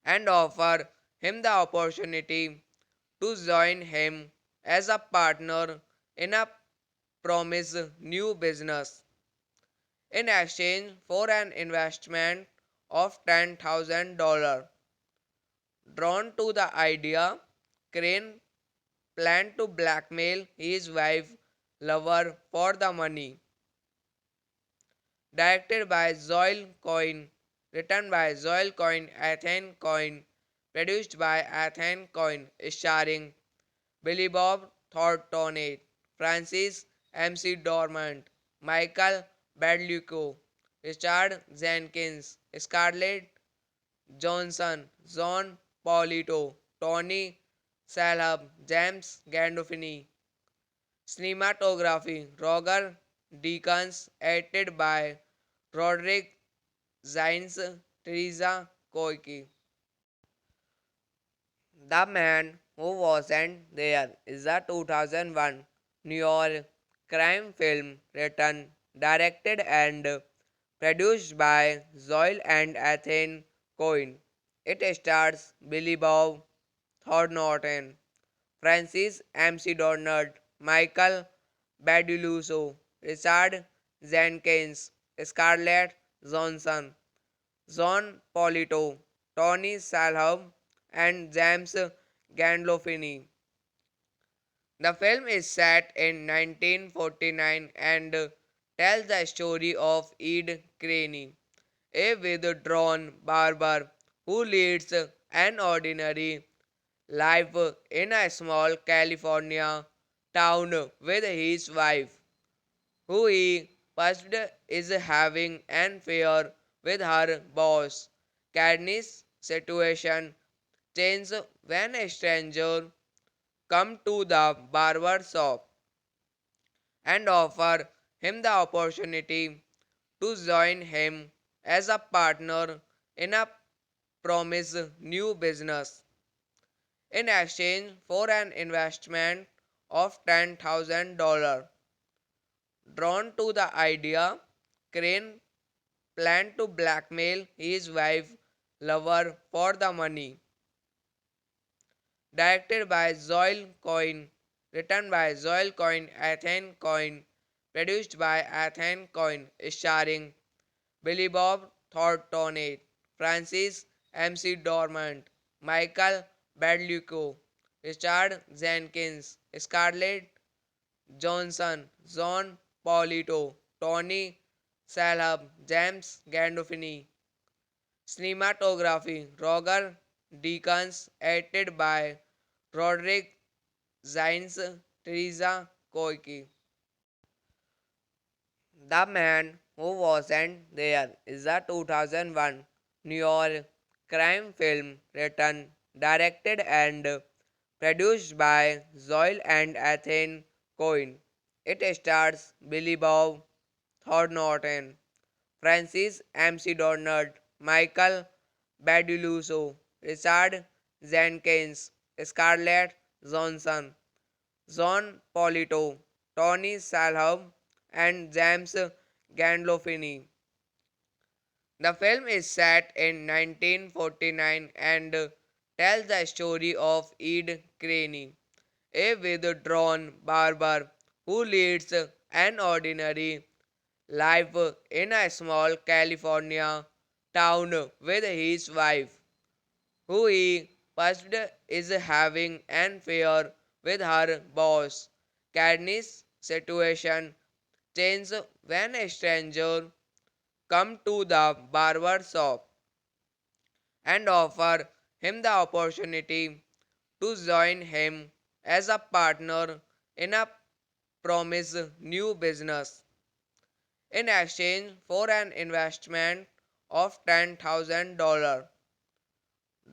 and offer him the opportunity to join him as a partner in a promised new business. In exchange for an investment of $10,000. Drawn to the idea, Crane planned to blackmail his wife lover for the money. Directed by Zoil Coyne, written by Zoil Coyne, Ethan Coyne, produced by Ethan Coyne, starring Billy Bob Thornton, Francis McDormand, Michael Badluco, Richard Jenkins, Scarlett Johansson, John Polito, Tony Shalhoub, James Gandolfini. Cinematography Roger Deakins, edited by Roderick Zines, Teresa Koike. The Man Who Wasn't There is a 2001 New York crime film written, directed, and produced by Zoil and Ethan Cohen. It stars Billy Bob Thornton, Francis McDormand, Michael Baduluso, Richard Jenkins, Scarlett Johansson, John Polito, Tony Shalhoub, and James Gandolfini. The film is set in 1949 and tells the story of Ed Craney, a withdrawn barber who leads an ordinary life in a small California town with his wife, who he first is having an affair with her boss. Cadney's situation changes when a stranger comes to the barber shop and offer him the opportunity to join him as a partner in a promised new business. In exchange for an investment of $10,000. Drawn to the idea, Crane planned to blackmail his wife lover for the money. Directed by Zoil Coyne, written by Zoil Coyne, Ethan Coyne, produced by Ethan Coyne, starring Billy Bob Thornton, Francis McDormand, Michael Badluco, Richard Jenkins, Scarlett Johansson, John Polito, Tony Shalhoub, James Gandolfini. Cinematography Roger Deakins, edited by Roderick Zines, Teresa Koike. The Man Who Wasn't There is a 2001 New York crime film written, directed, and produced by Zoil and Ethan Cohen. It stars Billy Bob Thornton, Francis McDormand, Michael Baduluso, Richard Jenkins, Scarlett Johansson, John Polito, Tony Shalhoub, and James Gandolfini. The film is set in 1949 and tells the story of Ed Craney, a withdrawn barber who leads an ordinary life in a small California town with his wife, who he first is having an affair with her boss. Cadney's situation changes when a stranger comes to the barber shop and offer him the opportunity to join him as a partner in a promised new business in exchange for an investment of $10,000.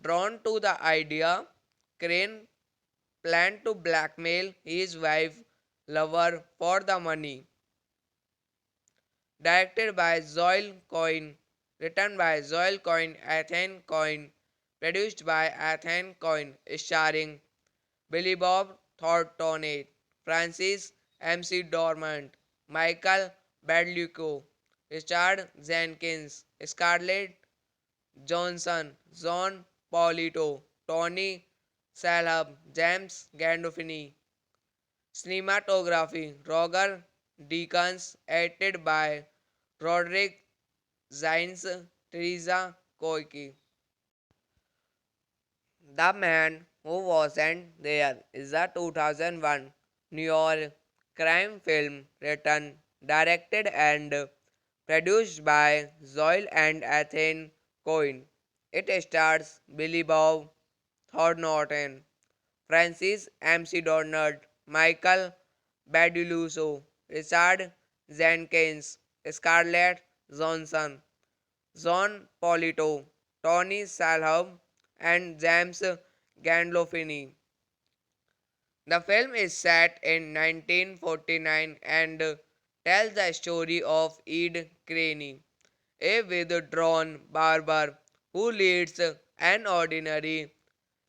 Drawn to the idea, Crane planned to blackmail his wife lover for the money. Directed by Zoil Coyne, written by Zoil Coyne, Ethan Coyne, produced by Ethan Coyne, starring Billy Bob Thornton, Francis McDormand, Michael Badluco, Richard Jenkins, Scarlett Johansson, John Polito, Tony Shalhoub, James Gandolfini. Cinematography Roger Deakins, edited by Roderick Zines, Teresa Koike. The Man Who Wasn't There is a 2001 New York crime film written, directed, and produced by Zoil and Ethan Cohen. It stars Billy Bob Thornton, Francis McDormand, Michael Baduluso, Richard Jenkins, Scarlett Johansson, John Polito, Tony Shalhoub, and James Gandolfini. The film is set in 1949 and tells the story of Ed Craney, a withdrawn barber who leads an ordinary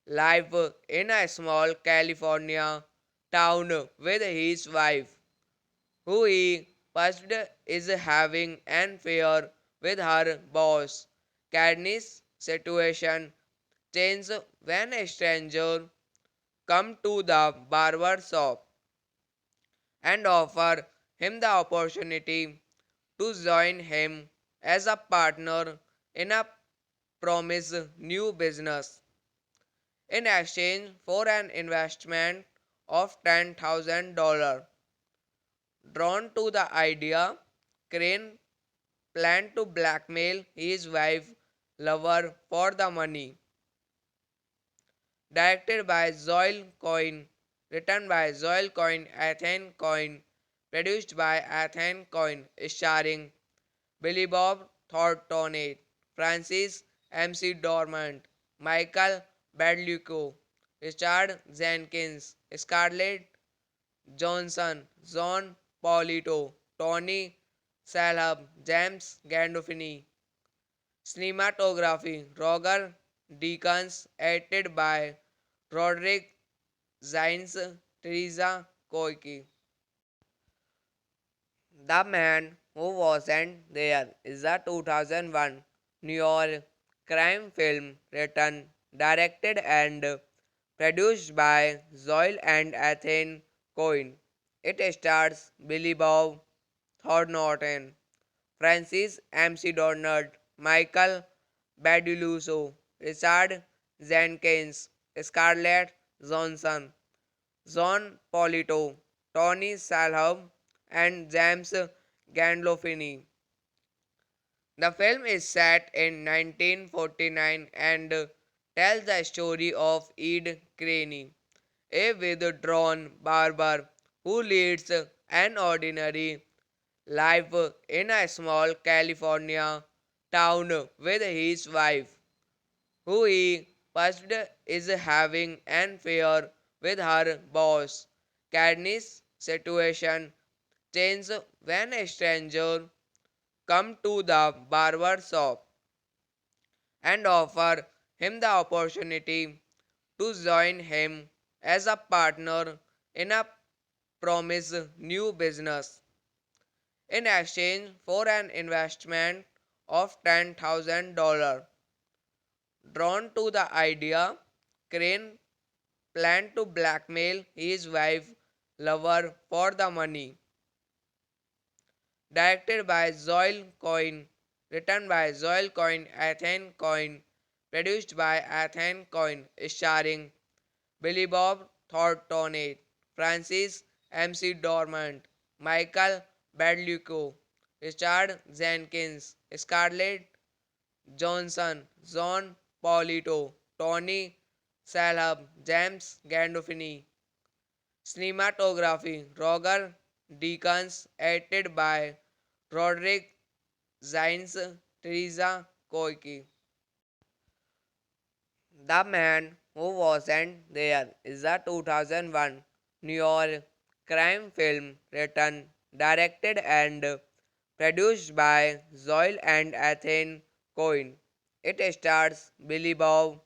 life in a small California town with his wife, who he first is having an affair with her boss. Cadney's situation changes when a stranger comes to the barber shop and offer him the opportunity to join him as a partner in a promised new business in exchange for an investment of $10,000. Drawn to the idea, Crane planned to blackmail his wife lover for the money. Directed by Zoil Coyne, written by Zoil Coyne, Ethan Coyne, produced by Ethan Coyne, starring Billy Bob Thornton, Francis McDormand, Michael Badluco, Richard Jenkins, Scarlett Johansson, John Polito, Tony Shalhoub, James Gandolfini. Cinematography Roger Deakins, edited by Roderick Zines, Teresa Koike. The Man Who Wasn't There is a 2001 New York crime film written, directed, and produced by Zoil and Ethan Cohen. It stars Billy Bob Thornton, Francis McDormand, Michael Baduluso, Richard Jenkins, Scarlett Johansson, John Polito, Tony Shalhoub, and James Gandolfini. The film is set in 1949 and tells the story of Ed Craney, a withdrawn barber who leads an ordinary life in a small California town with his wife, who he first is having an affair with her boss. Cadney's situation changes when a stranger comes to the barber shop and offer him the opportunity to join him as a partner in a promised new business in exchange for an investment of $10,000. Drawn to the idea, Crane planned to blackmail his wife lover for the money. Directed by Zoil Coin, written by Zoil Coin, Athene Coin, produced by Athene Coin, starring Billy Bob Thornton, Francis MC Dormant, Michael Badluco, Richard Jenkins, Scarlett Johnson, John Polito, Tony Salhab, James Gandolfini. Cinematography Roger Deakins, edited by Roderick Zines, Teresa Koike. The Man Who Wasn't There is a 2001 New York crime film written, directed, and produced by Zoil and Athene Cohen. It stars Billy Bob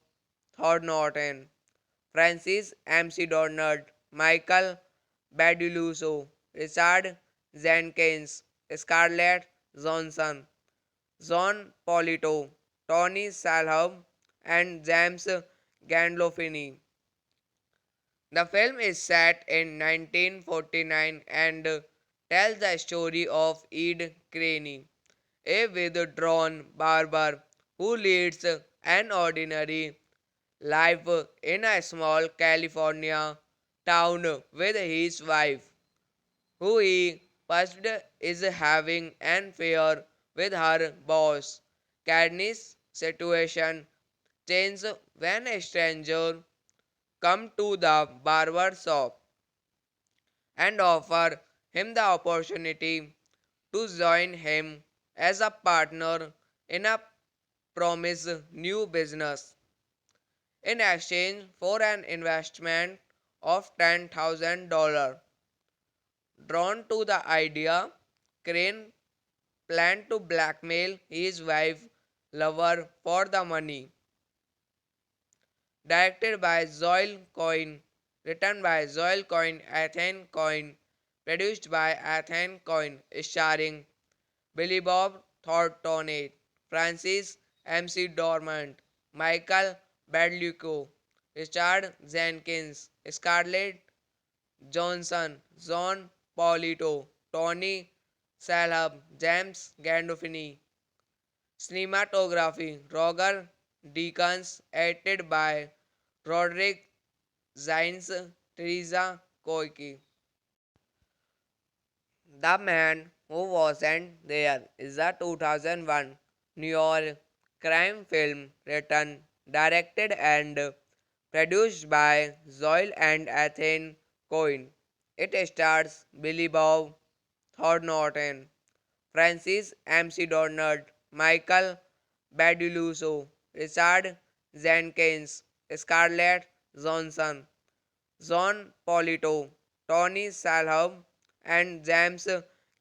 Thornton, Francis McDormand, Michael Baduluso, Richard Jenkins, Scarlett Johansson, John Polito, Tony Salhab, and James Gandolfini. The film is set in 1949 and tells the story of Ed Craney, a withdrawn barber who leads an ordinary life in a small California town with his wife, who he first is having an affair with her boss. Cadney's situation changes when a stranger comes to the barber shop and offer him the opportunity to join him as a partner in a promised new business in exchange for an investment of $10,000. Drawn to the idea, Crane planned to blackmail his wife lover for the money. Directed by Zoil Coin, written by Zoil Coin, Athene Coin, produced by Athene Coin, starring Billy Bob Thornton, Francis McDormand, Michael Badluco, Richard Jenkins, Scarlett Johansson, John Polito, Tony Salhab, James Gandolfini. Cinematography Roger Deakins, edited by Roderick Zines, Teresa Koike. The Man Who Wasn't There is a 2001 New York crime film written, directed, and produced by Zoil and Athene Cohen. It stars Billy Bob Thornton, Francis McDormand, Michael Baduluso, Richard Jenkins, Scarlett Johansson, John Polito, Tony Salhab, and James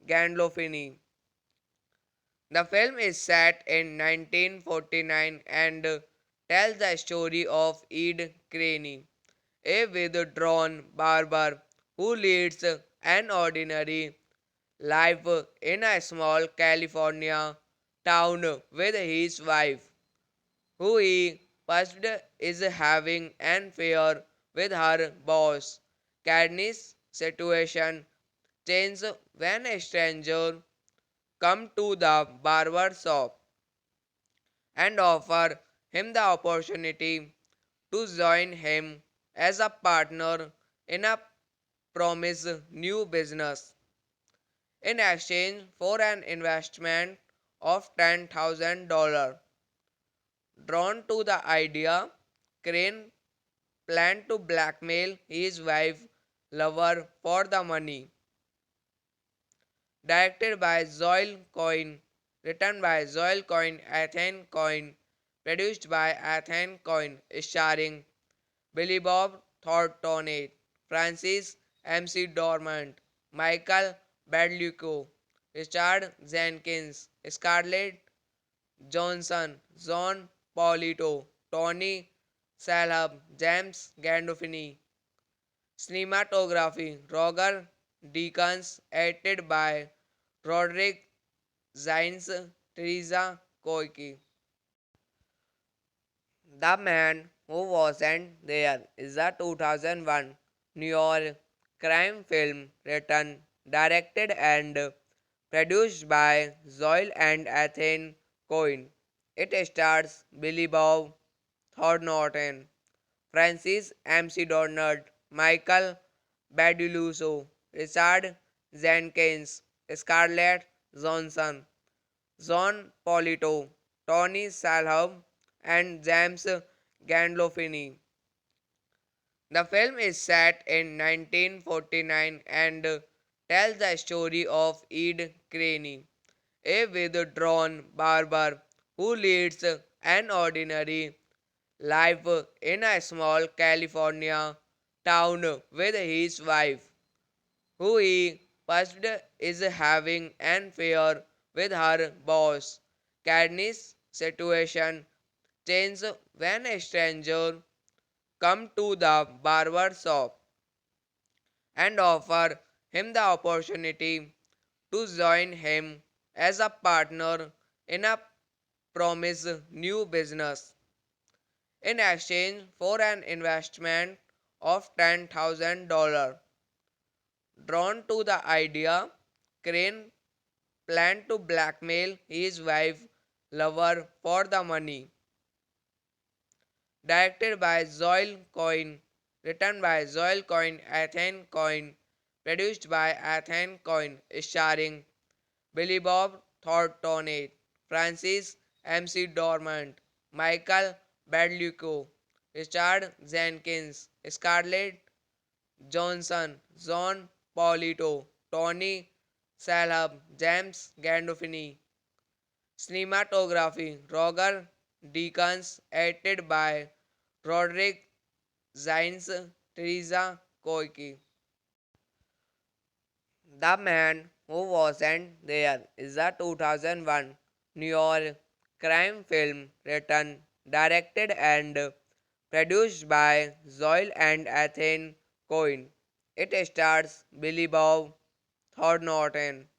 Gandolfini. The film is set in 1949 and tells the story of Ed Craney, a withdrawn barber who leads an ordinary life in a small California town with his wife, who he first is having an affair with her boss. Cadney's situation changes when a stranger comes to the barber shop and offer him the opportunity to join him as a partner in a promised new business in exchange for an investment of $10,000. Drawn to the idea, Crane planned to blackmail his wife lover for the money. Directed by Zoil Coin, written by Zoil Coin, Athene Coin, produced by Athene Coin, starring Billy Bob Thornton, Francis McDormand, Michael Badluco, Richard Jenkins, Scarlett Johansson, John Polito, Tony Salhab, James Gandolfini. Cinematography Roger Deakins, edited by Roderick Zines, Teresa Koike. The Man Who Wasn't There is a 2001 New York crime film written, directed, and produced by Zoil and Ethan Cohen. It stars Billy Bob Thornton, Francis McDormand, Michael Baduluso, Richard Jenkins, Scarlett Johansson, John Polito, Tony Shalhoub, and James Gandolfini. The film is set in 1949 and tells the story of Ed Craney, a withdrawn barber who leads an ordinary life in a small California town with his wife, who he first is having an affair with her boss. Cadney's situation changes when a stranger comes to the barber shop and offer him the opportunity to join him as a partner in a promised new business. In exchange for an investment of $10,000. Drawn to the idea, Crane planned to blackmail his wife lover for the money. Directed by Zoil Coyne, written by Zoil Coyne, Ethan Coyne, produced by Ethan Coyne, starring Billy Bob Thornton, Francis McDormand, Michael Badluco, Richard Jenkins, Scarlett Johansson, John Polito, Tony Shalhoub, James Gandolfini. Cinematography Roger Deakins, edited by Roderick Zines, Teresa Koike. The Man Who Wasn't There is a 2001 New York crime film written, directed, and produced by Zoil and Ethan Cohen. It stars Billy Bob Thornton,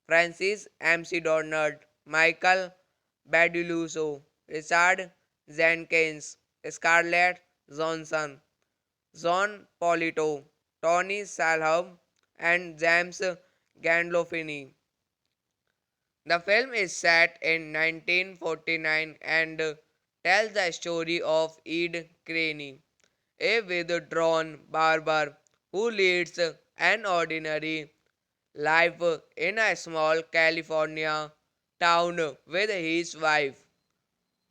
Francis McDormand, Michael Baduluso, Richard Jenkins, Scarlett Johansson, John Polito, Tony Shalhoub, and James Gandolfini. The film is set in 1949 and tells the story of Ed Craney, a withdrawn barber who leads an ordinary life in a small California town with his wife,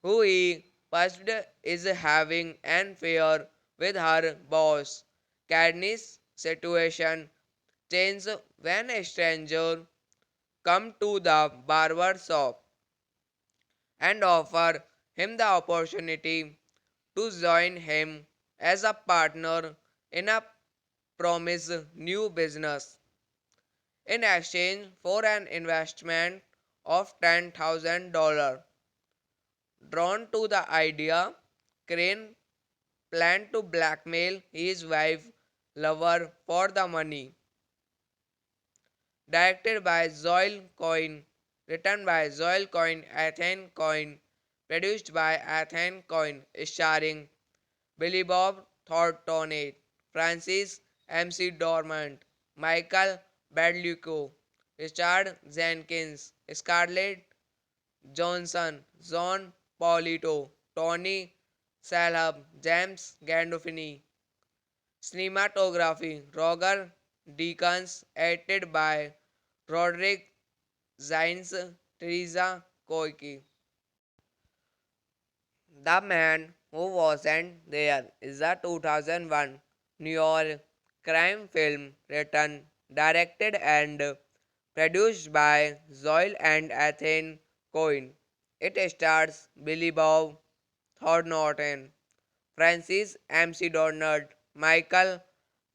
who he first is having an affair with her boss. Cadney's situation changes when a stranger comes to the barber shop and offer him the opportunity to join him as a partner in a promised new business. In exchange for an investment of $10,000. Drawn to the idea, Crane planned to blackmail his wife lover for the money. Directed by Zoil Coyne, written by Zoil Coyne, Ethan Coyne, produced by Ethan Coyne, starring Billy Bob Thornton, Francis McDormand, Michael Badluco, Richard Jenkins, Scarlett Johansson, John Polito, Tony Shalhoub, James Gandolfini. Cinematography Roger Deakins, edited by Roderick Zines, Teresa Koike. The Man Who Wasn't There is a 2001 New York crime film written, directed, and produced by Zoil and Ethan Cohen. It stars Billy Bob Thornton, Francis McDormand, Michael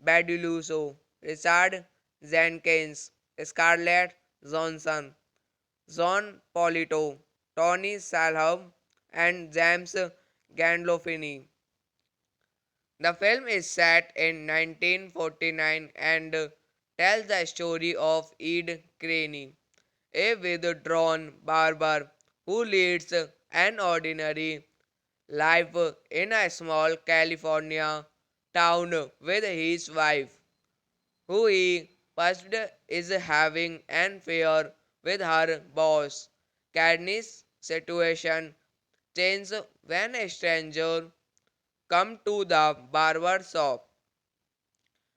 Baduluso, Richard Jenkins, Scarlett Johansson, John Polito, Tony Shalhoub, and James Gandolfini. The film is set in 1949 and tells the story of Ed Craney, A withdrawn barber who leads an ordinary life in a small California town with his wife, who he first is having an affair with her boss. Katniss' situation changes when a stranger comes to the barber shop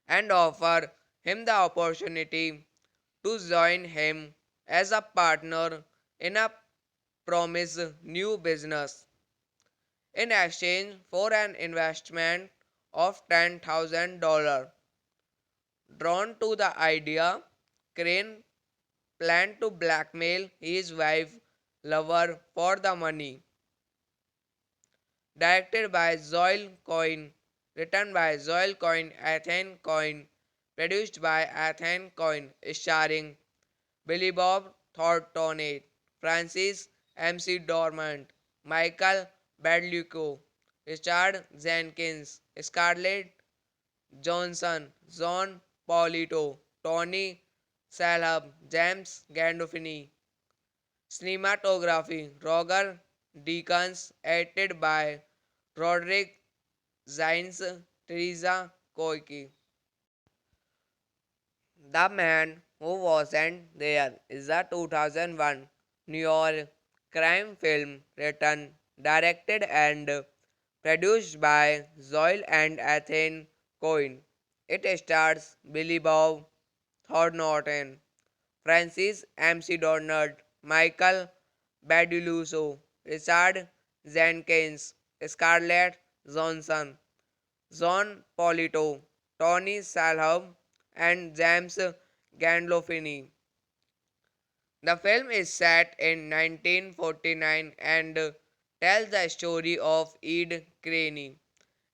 and offer him the opportunity to join him as a partner in a promised new business in exchange for an investment of $10,000. Drawn to the idea, Crane planned to blackmail his wife lover for the money. Directed by Zoil Coyne, written by Zoil Coyne, Ethan Coyne, produced by Ethan Coyne, starring Billy Bob Thornton, Francis MC Dormant, Michael Badluco, Richard Jenkins, Scarlett Johansson, John Paulito, Tony Shalhoub, James Gandolfini. Cinematography Roger Deakins, edited by Roderick Zines, Teresa Koike. The Man Who Wasn't There is a 2001 New York crime film written, directed, and produced by Zoil and Ethan Cohen. It stars Billy Bob Thornton, Francis McDormand, Michael Baduluso, Richard Jenkins, Scarlett Johansson, John Polito, Tony Shalhoub, and James Gandolfini. The film is set in 1949 and tells the story of Ed Craney,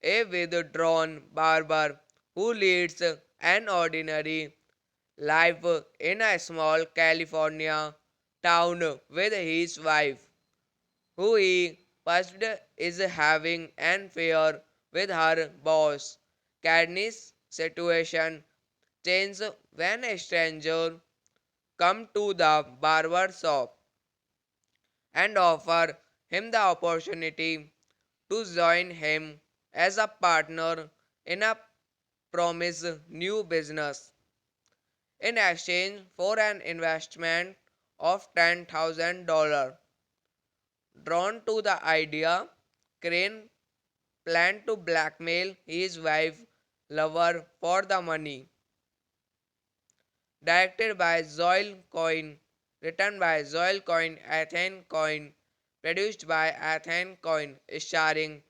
a withdrawn barber who leads an ordinary life in a small California town with his wife, who he first is having an affair with her boss. Katniss' situation changes when a stranger comes to the barber shop and offer him the opportunity to join him as a partner in a promised new business in exchange for an investment of $10,000. Drawn to the idea, Crane planned to blackmail his wife lover for the money. Directed by Zoil Coyne, written by Zoil Coyne, Ethan Coyne, produced by Ethan Coyne, starring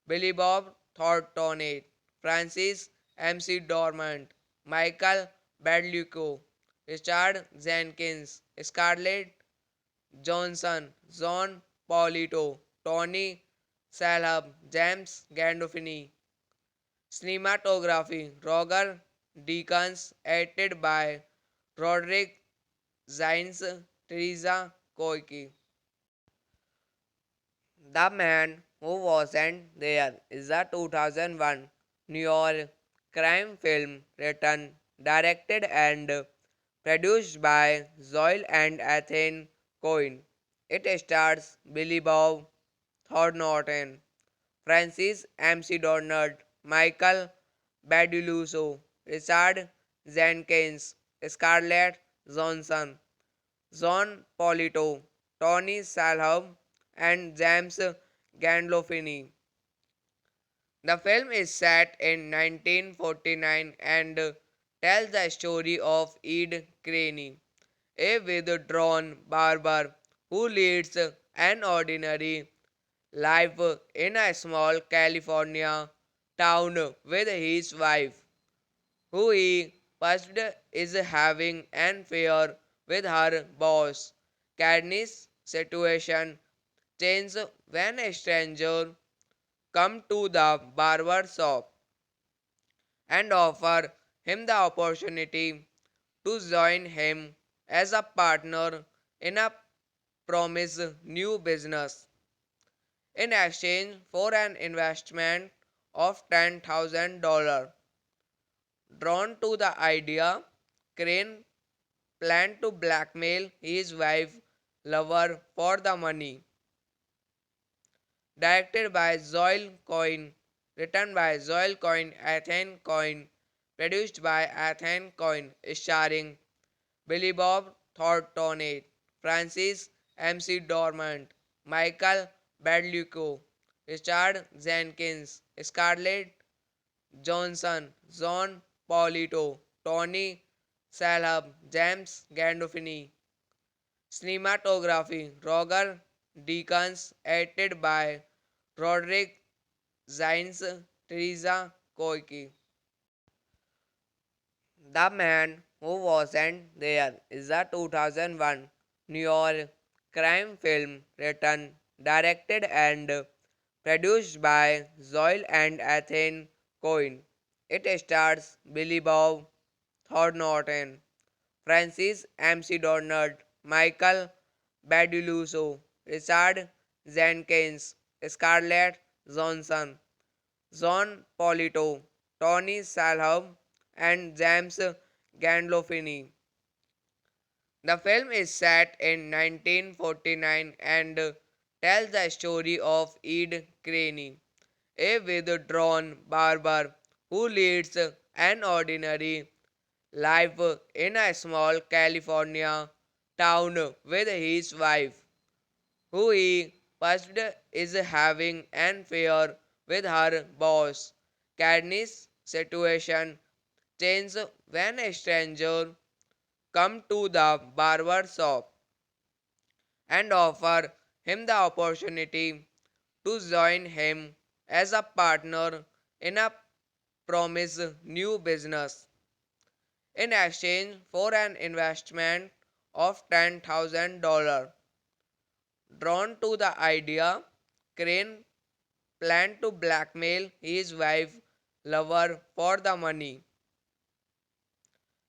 Billy Bob Thornton, Francis McDormand, Michael Badluco, Richard Jenkins, Scarlett Johansson, John Paulito, Tony Shalhoub, James Gandolfini. Cinematography Roger Deakins, edited by Roderick Zines, Teresa Koike. The Man Who Wasn't There is a 2001 New York crime film written, directed, and produced by Zoil and Ethan Cohen. It stars Billy Bob Thornton, Francis McDormand, Michael Baduluso, Richard Jenkins, Scarlett Johansson, John Polito, Tony Shalhoub, and James Gandolfini. The film is set in 1949 and tells the story of Ed Craney, a withdrawn barber who leads an ordinary life in a small California town with his wife, who he first is having an affair with her boss. Katniss' situation changes when a stranger comes to the barber shop and offer him the opportunity to join him as a partner in a promised new business in exchange for an investment of $10,000. Drawn to the idea, Crane planned to blackmail his wife lover for the money. Directed by Zoil Coin, written by Zoil Coin, Athene Coin, produced by Athene Coin, starring Billy Bob Thornton, Francis MC Dormant, Michael Badluco, Richard Jenkins, Scarlett Johnson, John Polito, Tony Salhab, James Gandolfini. Cinematography Roger Deakins, edited by Roderick Zines, Teresa Koike. The Man Who Wasn't There is a 2001 New York crime film written, directed, and produced by Zoil and Athene Cohen. It stars Billy Bob Thornton, Francis McDonald, Michael Baduluso, Richard Jenkins, Scarlett Johansson, John Polito, Tony Salhab, and James Gandolfini. The film is set in 1949 and tells the story of Ed Craney, a withdrawn barber who leads an ordinary life in a small California town with his wife, who he first is having an affair with her boss. Cadney's situation changes when a stranger comes to the barber shop and offer him the opportunity to join him as a partner in a promised new business. In exchange for an investment of $10,000. Drawn to the idea, Crane planned to blackmail his wife lover for the money.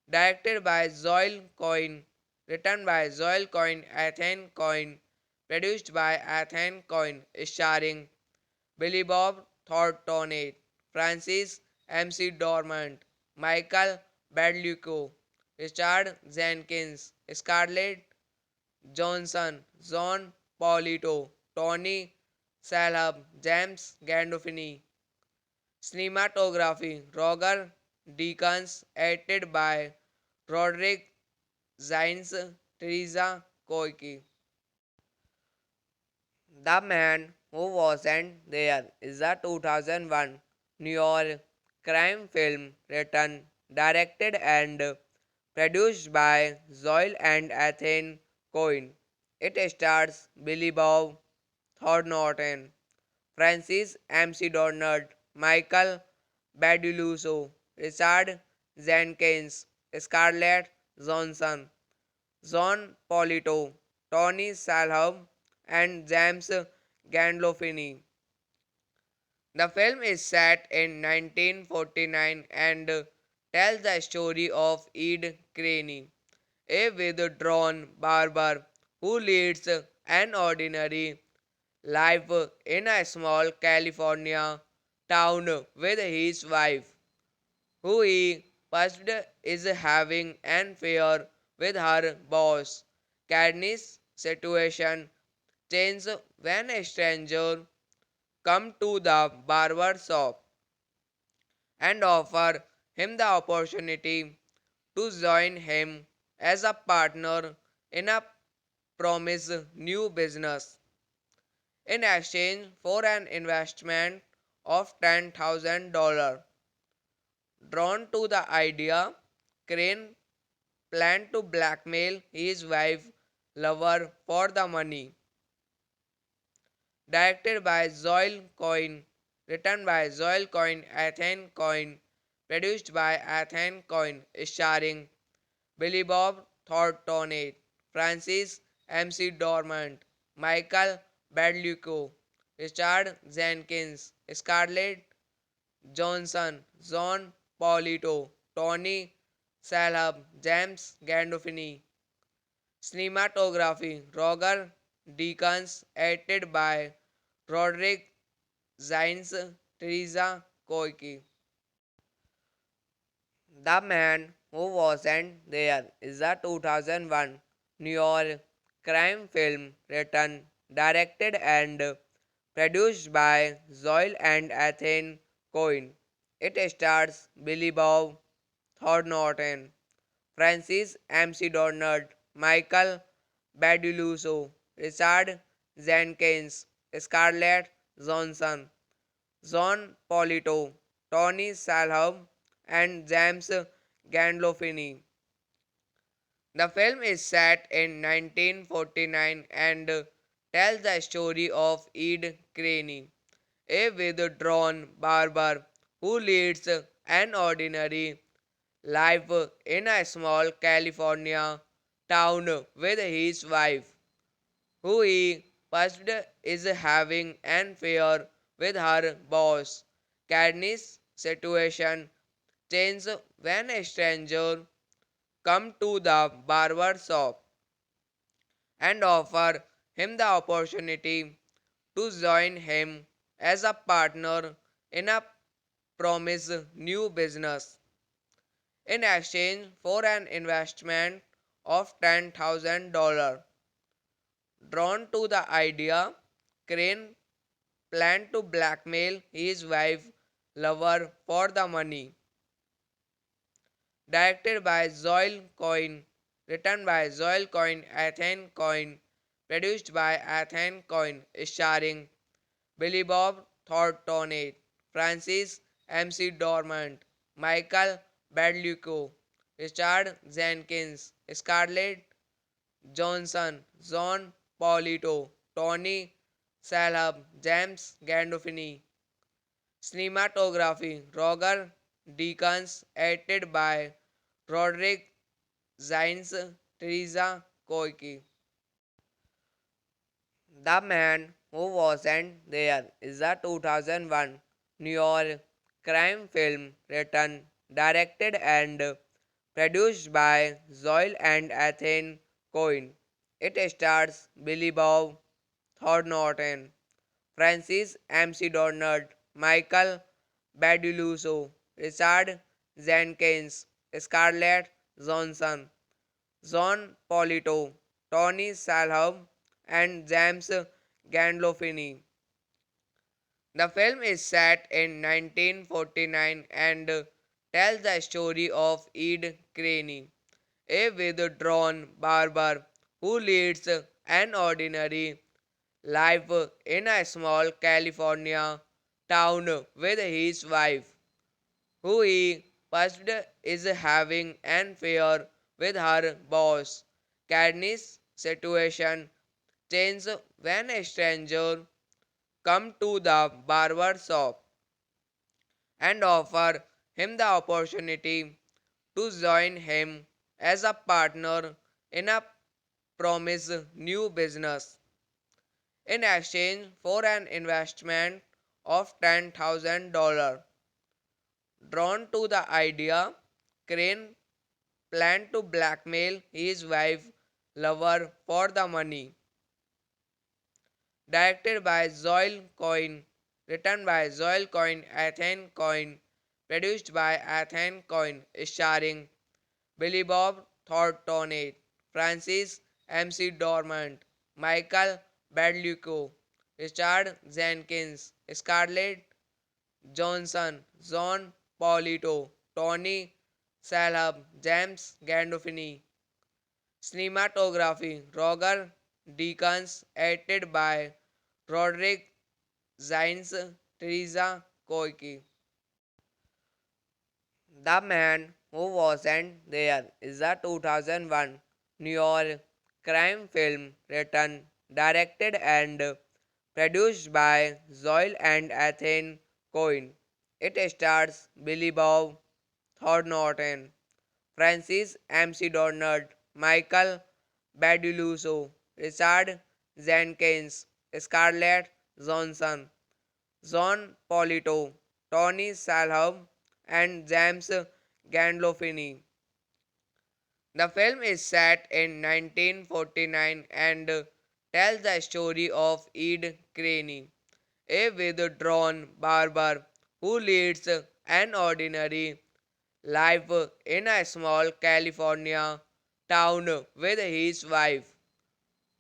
Directed by Zoil Coin, written by Zoil Coin, Athene Coin, produced by Athene Coin, starring Billy Bob Thornton, Francis MC Dormant, Michael Badluco, Richard Jenkins, Scarlett Johansson, John Polito, Tony Salhab, James Gandolfini. Cinematography Roger Deakins, edited by Roderick Zines, Teresa Koike. The Man Who Wasn't There is a 2001 New York crime film written, directed, and produced by Zoil and Athene Cohen. It stars Billy Bob Thornton, Francis McDonald, Michael Baduluso, Richard Jenkins, Scarlett Johansson, John Polito, Tony Salhab, and James Gandolfini. The film is set in 1949 and tells the story of Ed Craney, a withdrawn barber who leads an ordinary life in a small California town with his wife, who he first is having an affair with her boss. Cadney's situation changes when a stranger comes to the barber shop and offer him the opportunity to join him as a partner in a promised new business. In exchange for an investment of $10,000. Drawn to the idea, Crane planned to blackmail his wife lover for the money. Directed by Zoil Coin, written by Zoil Coin, Athene Coin, produced by Athene Coin, starring Billy Bob Thornton, Francis McDormand, Michael Badluco, Richard Jenkins, Scarlett Johansson, John Polito, Tony Salhab, James Gandolfini. Cinematography Roger Deakins, edited by Roderick Zines, Teresa Koike. The Man Who Wasn't There is a 2001 New York crime film written, directed, and produced by Zoil and Ethan Cohen. It stars Billy Bob Thornton, Francis McDormand, Michael Baduluso, Richard Jenkins, Scarlett Johansson, John Polito, Tony Shalhoub, and James Gandolfini. The film is set in 1949 and tells the story of Ed Craney, a withdrawn barber who leads an ordinary life in a small California town with his wife, who he first is having an affair with her boss. Cadney's situation changes when a stranger comes to the barber shop and offer him the opportunity to join him as a partner in a promised new business. In exchange for an investment of $10,000. Drawn to the idea, Crane planned to blackmail his wife lover for the money. Directed by Zoil Coyne, written by Zoil Coyne, Ethan Coyne, produced by Ethan Coyne, starring Billy Bob Thornton, Francis McDormand, Michael Badluco, Richard Jenkins, Scarlett Johansson, John Polito, Tony Shalhoub, James Gandolfini. Cinematography Roger Deakins, edited by Roderick Zines, Teresa Koike. The Man Who Wasn't There is a 2001 New York crime film written, directed, and produced by Zoil and Ethan Cohen. It stars Billy Bob Thornton, Francis McDormand, Michael Baduluso, Richard Jenkins, Scarlett Johansson, John Polito, Tony Shalhoub, and James Gandolfini. The film is set in 1949 and tells the story of Ed Craney, a withdrawn barber who leads an ordinary life in a small California town with his wife, who he first is having an affair with her boss. Cadney's situation changes when a stranger comes to the barber shop and offer him the opportunity to join him as a partner in a promised new business. In exchange for an investment of $10,000. Drawn to the idea, Crane planned to blackmail his wife lover for the money. Directed by Zoil Coyne, written by Zoil Coyne, Ethan Coyne, produced by Ethan Coyne, starring Billy Bob Thornton, Francis McDormand, Michael Badluco, Richard Jenkins, Scarlett Johansson, John Polito, Tony Shalhoub, James Gandolfini. Cinematography Roger Deakins, edited by Roderick Zines, Teresa Koike. The Man Who Wasn't There is a 2001 New York crime film written, directed, and produced by Zoil and Ethan Cohen. It stars Billy Bob Thornton, Francis McDormand, Michael Baduluso, Richard Jenkins, Scarlett Johansson, John Polito, Tony Shalhoub, and James Gandolfini. The film is set in 1949 and tells the story of Ed Craney, a withdrawn barber who leads an ordinary live in a small California town with his wife,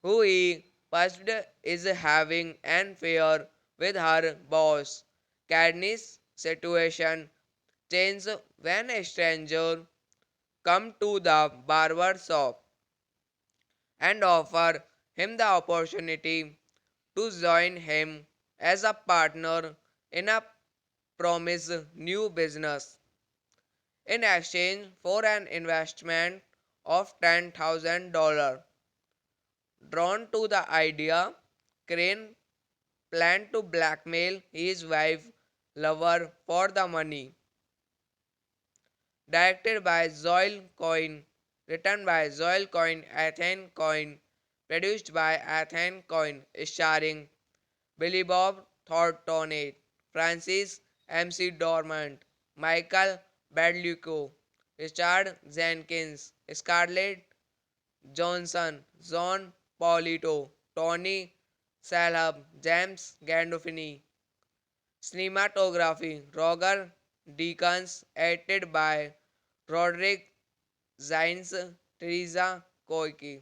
who he first is having an affair with her boss. Katniss' situation changes when a stranger comes to the barber shop and offer him the opportunity to join him as a partner in a promised new business in exchange for an investment of $10,000. Drawn to the idea, Crane planned to blackmail his wife lover for the money. Directed by Zoil Coyne, written by Zoil Coyne, Ethan Coyne, produced by Ethan Coyne, starring Billy Bob Thornton, Francis MC Dormant, Michael Badluco, Richard Jenkins, Scarlett Johnson, John Polito, Tony Salhab, James Gandolfini. Cinematography Roger Deakins, edited by Roderick Zines, Teresa Koike.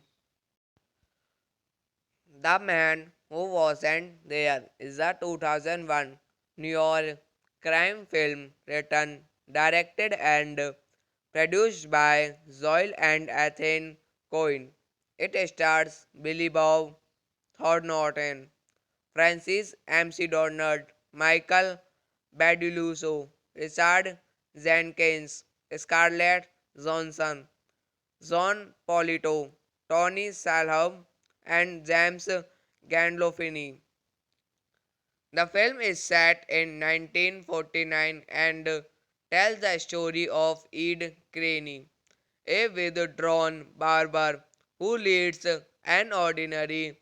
The Man Who Wasn't There is a 2001 New York crime film written, directed, and produced by Zoil and Ethan Cohen. It stars Billy Bob Thornton, Francis McDormand, Michael Baduluso, Richard Jenkins, Scarlett Johansson, John Polito, Tony Salhab, and James Gandolfini. The film is set in 1949 and tells the story of Ed Craney, a withdrawn barber who leads an ordinary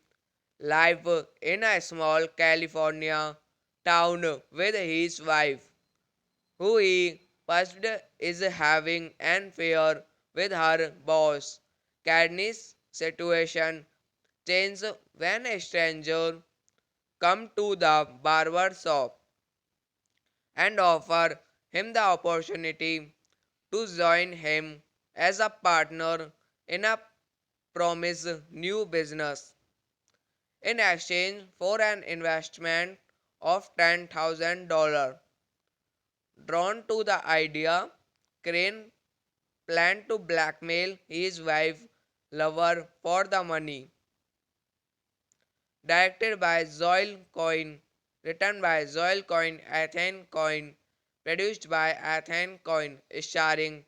life in a small California town with his wife, who he first is having an affair with her boss. Katniss' situation changes when a stranger comes to the barber shop and offer him the opportunity to join him as a partner in a promised new business in exchange for an investment of $10,000. Drawn to the idea, Crane planned to blackmail his wife lover for the money. Directed by Zoil Coyne, written by Zoil Coyne, Ethan Coyne, produced by Ethan Coyne, starring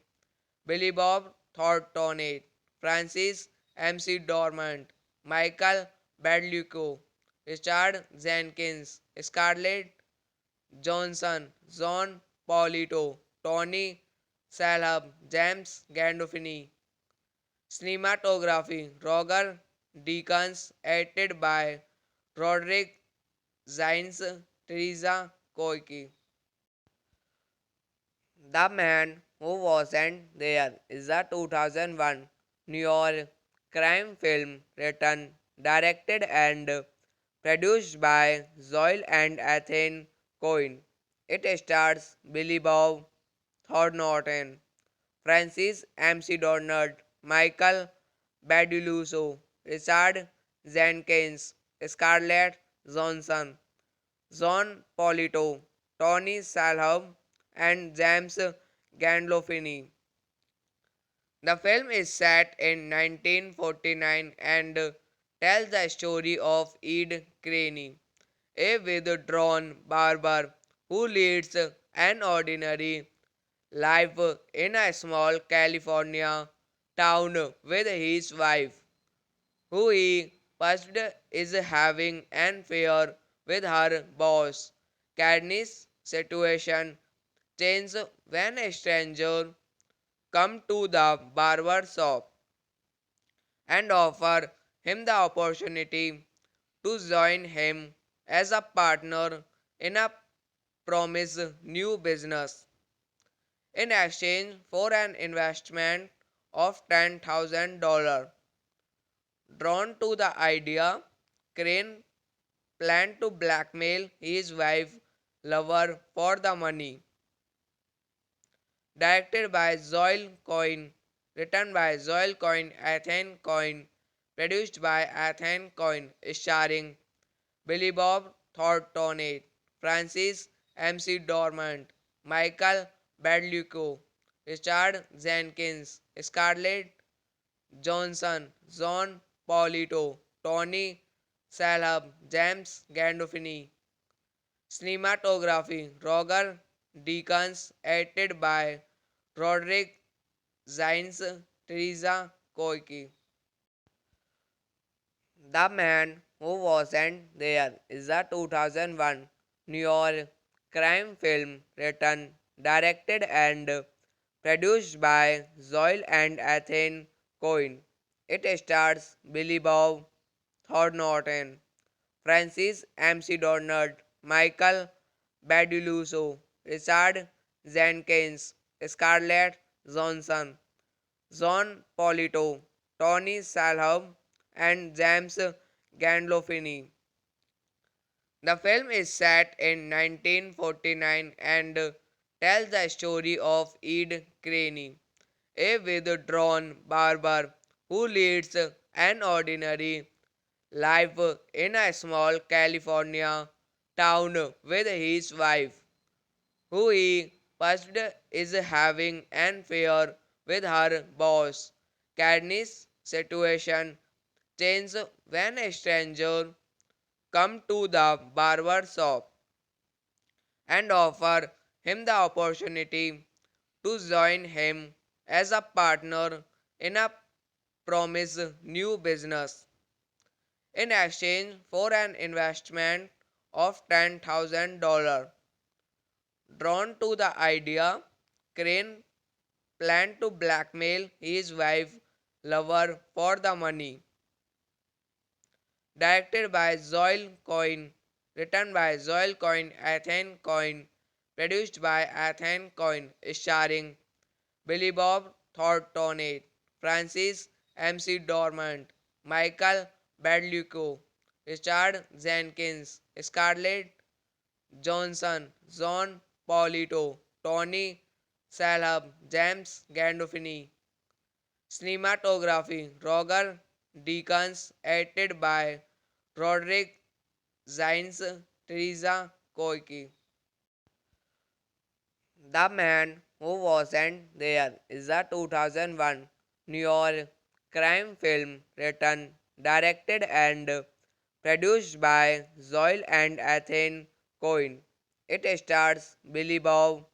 Billy Bob Thornton, Francis McDormand, Michael Badluco, Richard Jenkins, Scarlett Johansson, John Polito, Tony Salhab, James Gandolfini. Cinematography Roger Deakins, edited by Roderick Zines, Teresa Koike. The Man Who Wasn't There is a 2001 New York crime film written, directed, and produced by Zoil and Ethan Cohen. It stars Billy Bob Thornton, Francis McDormand, Michael Baduluso, Richard Jenkins, Scarlett Johansson, John Polito, Tony Salhab, and James Gandolfini. The film is set in 1949 and tells the story of Ed Craney, a withdrawn barber who leads an ordinary life in a small California town with his wife, who he first is having an affair with her boss. Katniss' situation changes when a stranger comes to the barber shop and offer him the opportunity to join him as a partner in a promised new business in exchange for an investment of $10,000. Drawn to the idea, Crane planned to blackmail his wife lover for the money. directed by Zoil Coin, written by Zoil Coin, Athene Coin, produced by Athene Coin, starring Billy Bob Thornton, Francis MC Dormant, Michael Badluco, Richard Jenkins, Scarlett Johnson, John Polito, Tony Salhab, James Gandolfini. Cinematography Roger Deakins, edited by Roderick Zines, Teresa Koike. The Man Who Wasn't There is a 2001 New York crime film written, directed, and produced by Zoil and Athene Cohen. It stars Billy Bob Thornton, Francis McDonald, Michael Baduluso, Richard Jenkins, Scarlett Johansson, John Polito, Tony Salhab, and James Gandolfini. The film is set in 1949 and tells the story of Ed Craney, a withdrawn barber who leads an ordinary life in a small California town with his wife, who he first is having an affair with her boss. Cadney's situation changes when a stranger comes to the barber shop and offer him the opportunity to join him as a partner in a promised new business. In exchange for an investment of $10,000. Drawn to the idea, Crane planned to blackmail his wife lover for the money. Directed by Zoil Coin, written by Zoil Coin, Athene Coin, produced by Athene Coin, starring Billy Bob Thornton, Francis McDormand, Michael Badluco, Richard Jenkins, Scarlett Johansson, John Polito, Tony Salhab, James Gandolfini. Cinematography Roger Deakins, edited by Roderick Zines, Teresa Koike. The Man Who Wasn't There is a 2001 New York crime film written, directed, and produced by Zoil and Athene Cohen. It stars Billy Bob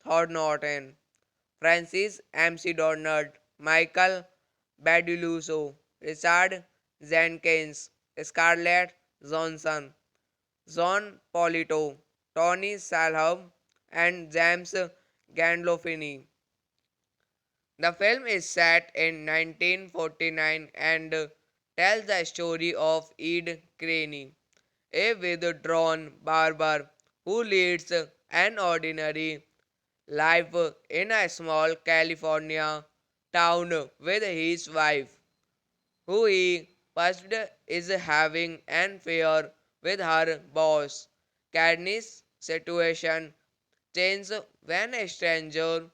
Thornton, Francis McDonald, Michael Baduluso, Richard Jenkins, Scarlett Johansson, John Polito, Tony Salhab, and James Gandolfini. The film is set in 1949 and tells the story of Ed Craney, a withdrawn barber who leads an ordinary life in a small California town with his wife, who he first is having an affair with her boss. Cadney's situation changes when a stranger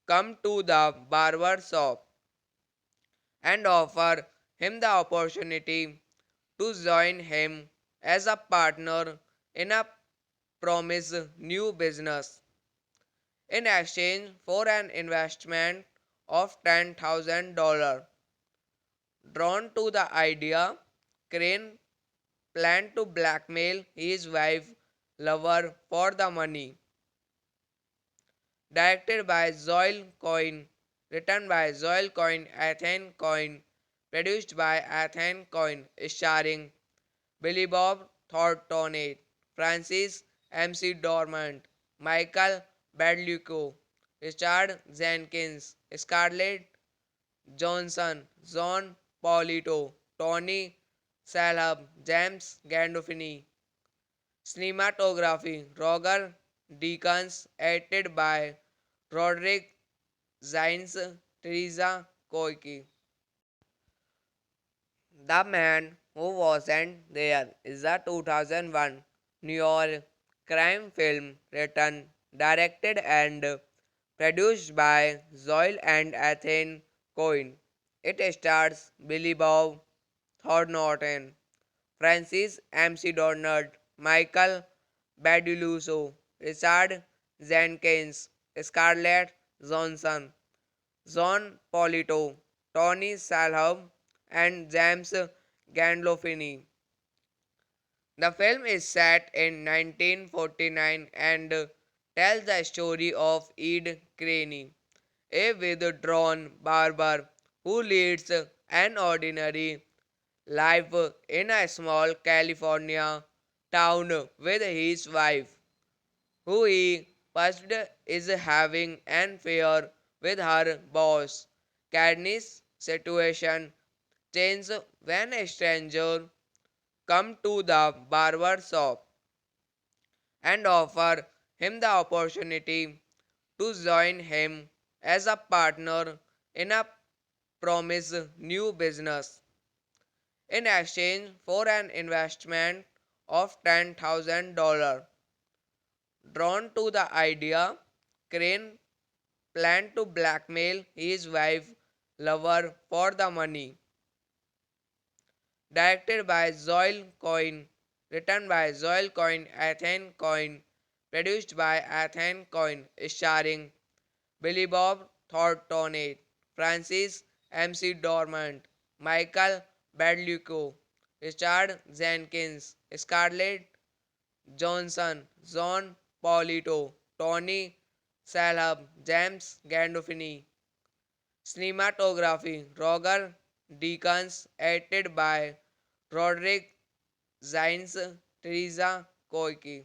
comes to the barber shop and offer him the opportunity to join him as a partner in a promised new business. In exchange for an investment of $10,000. Drawn to the idea, Crane planned to blackmail his wife lover for the money. Directed by Zoil Coin, written by Zoil Coin, Athene Coin, produced by Athene Coin, starring Billy Bob Thornton, Francis McDormand, Michael Badluco, Richard Jenkins, Scarlett Johansson, John Polito, Tony Salhab, James Gandolfini. Cinematography Roger Deakins, edited by Roderick Zines, Teresa Koike. The Man Who Wasn't There is a 2001 New York crime film written, directed, and produced by Zoil and Ethan Cohen. It stars Billy Bob Thornton, Francis McDormand, Michael Baduluso, Richard Jenkins, Scarlett Johansson, John Polito, Tony Shalhoub, and James Gandolfini. The film is set in 1949 and tells the story of Ed Craney, a withdrawn barber who leads an ordinary life in a small California town with his wife, who he first is having an affair with her boss. Cadney's situation changes when a stranger comes to the barber shop and offer him the opportunity to join him as a partner in a promised new business. In exchange for an investment of $10,000. Drawn to the idea, Crane planned to blackmail his wife lover for the money. Directed by Zoil Coyne, written by Zoil Coyne, Ethan Coyne, produced by Ethan Coyne, starring Billy Bob Thornton, Francis McDormand, Michael Badluco, Richard Jenkins, Scarlett Johansson, John Polito, Tony Shalhoub, James Gandolfini. Cinematography Roger Deakins, edited by Roderick Zines, Teresa Koike.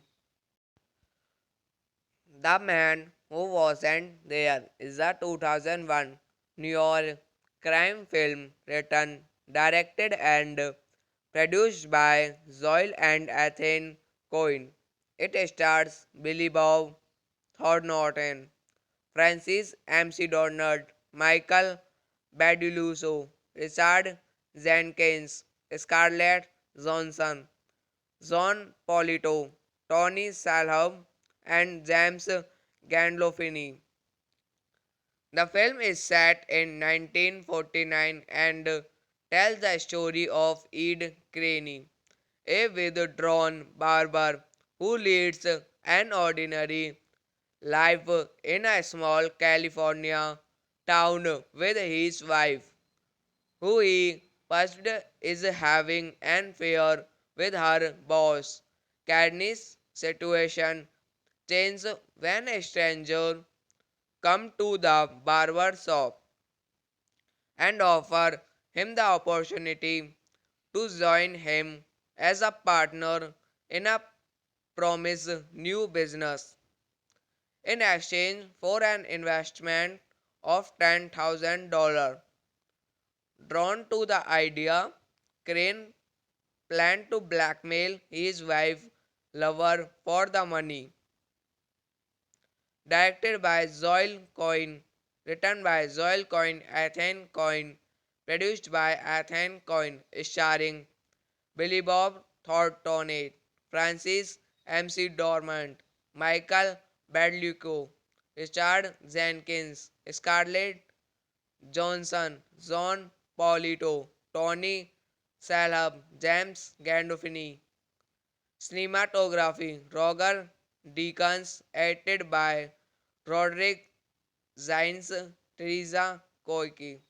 The Man Who Wasn't There is a 2001 New York crime film written, directed, and produced by Zoil and Ethan Cohen. It stars Billy Bob Thornton, Francis McDormand, Michael Baduluso, Richard Jenkins, Scarlett Johansson, John Polito, Tony Shalhoub, and James Gandolfini. The film is set in 1949 and tells the story of Ed Craney, a withdrawn barber who leads an ordinary life in a small California town with his wife, who he first is having an affair with her boss. Cadney's situation changes when a stranger comes to the barber shop and offer him the opportunity to join him as a partner in a promised new business. In exchange for an investment of $10,000. Drawn to the idea, Crane planned to blackmail his wife lover for the money. Directed by Zoil Coyne, written by Zoil Coyne, Ethan Coyne, produced by Ethan Coyne, starring Billy Bob Thornton, Francis McDormand, Michael Badluco, Richard Jenkins, Scarlett Johansson, John Polito, Tony Shalhoub, James Gandolfini. Cinematography Roger Deakins, edited by Roderick Zines, Teresa Koike.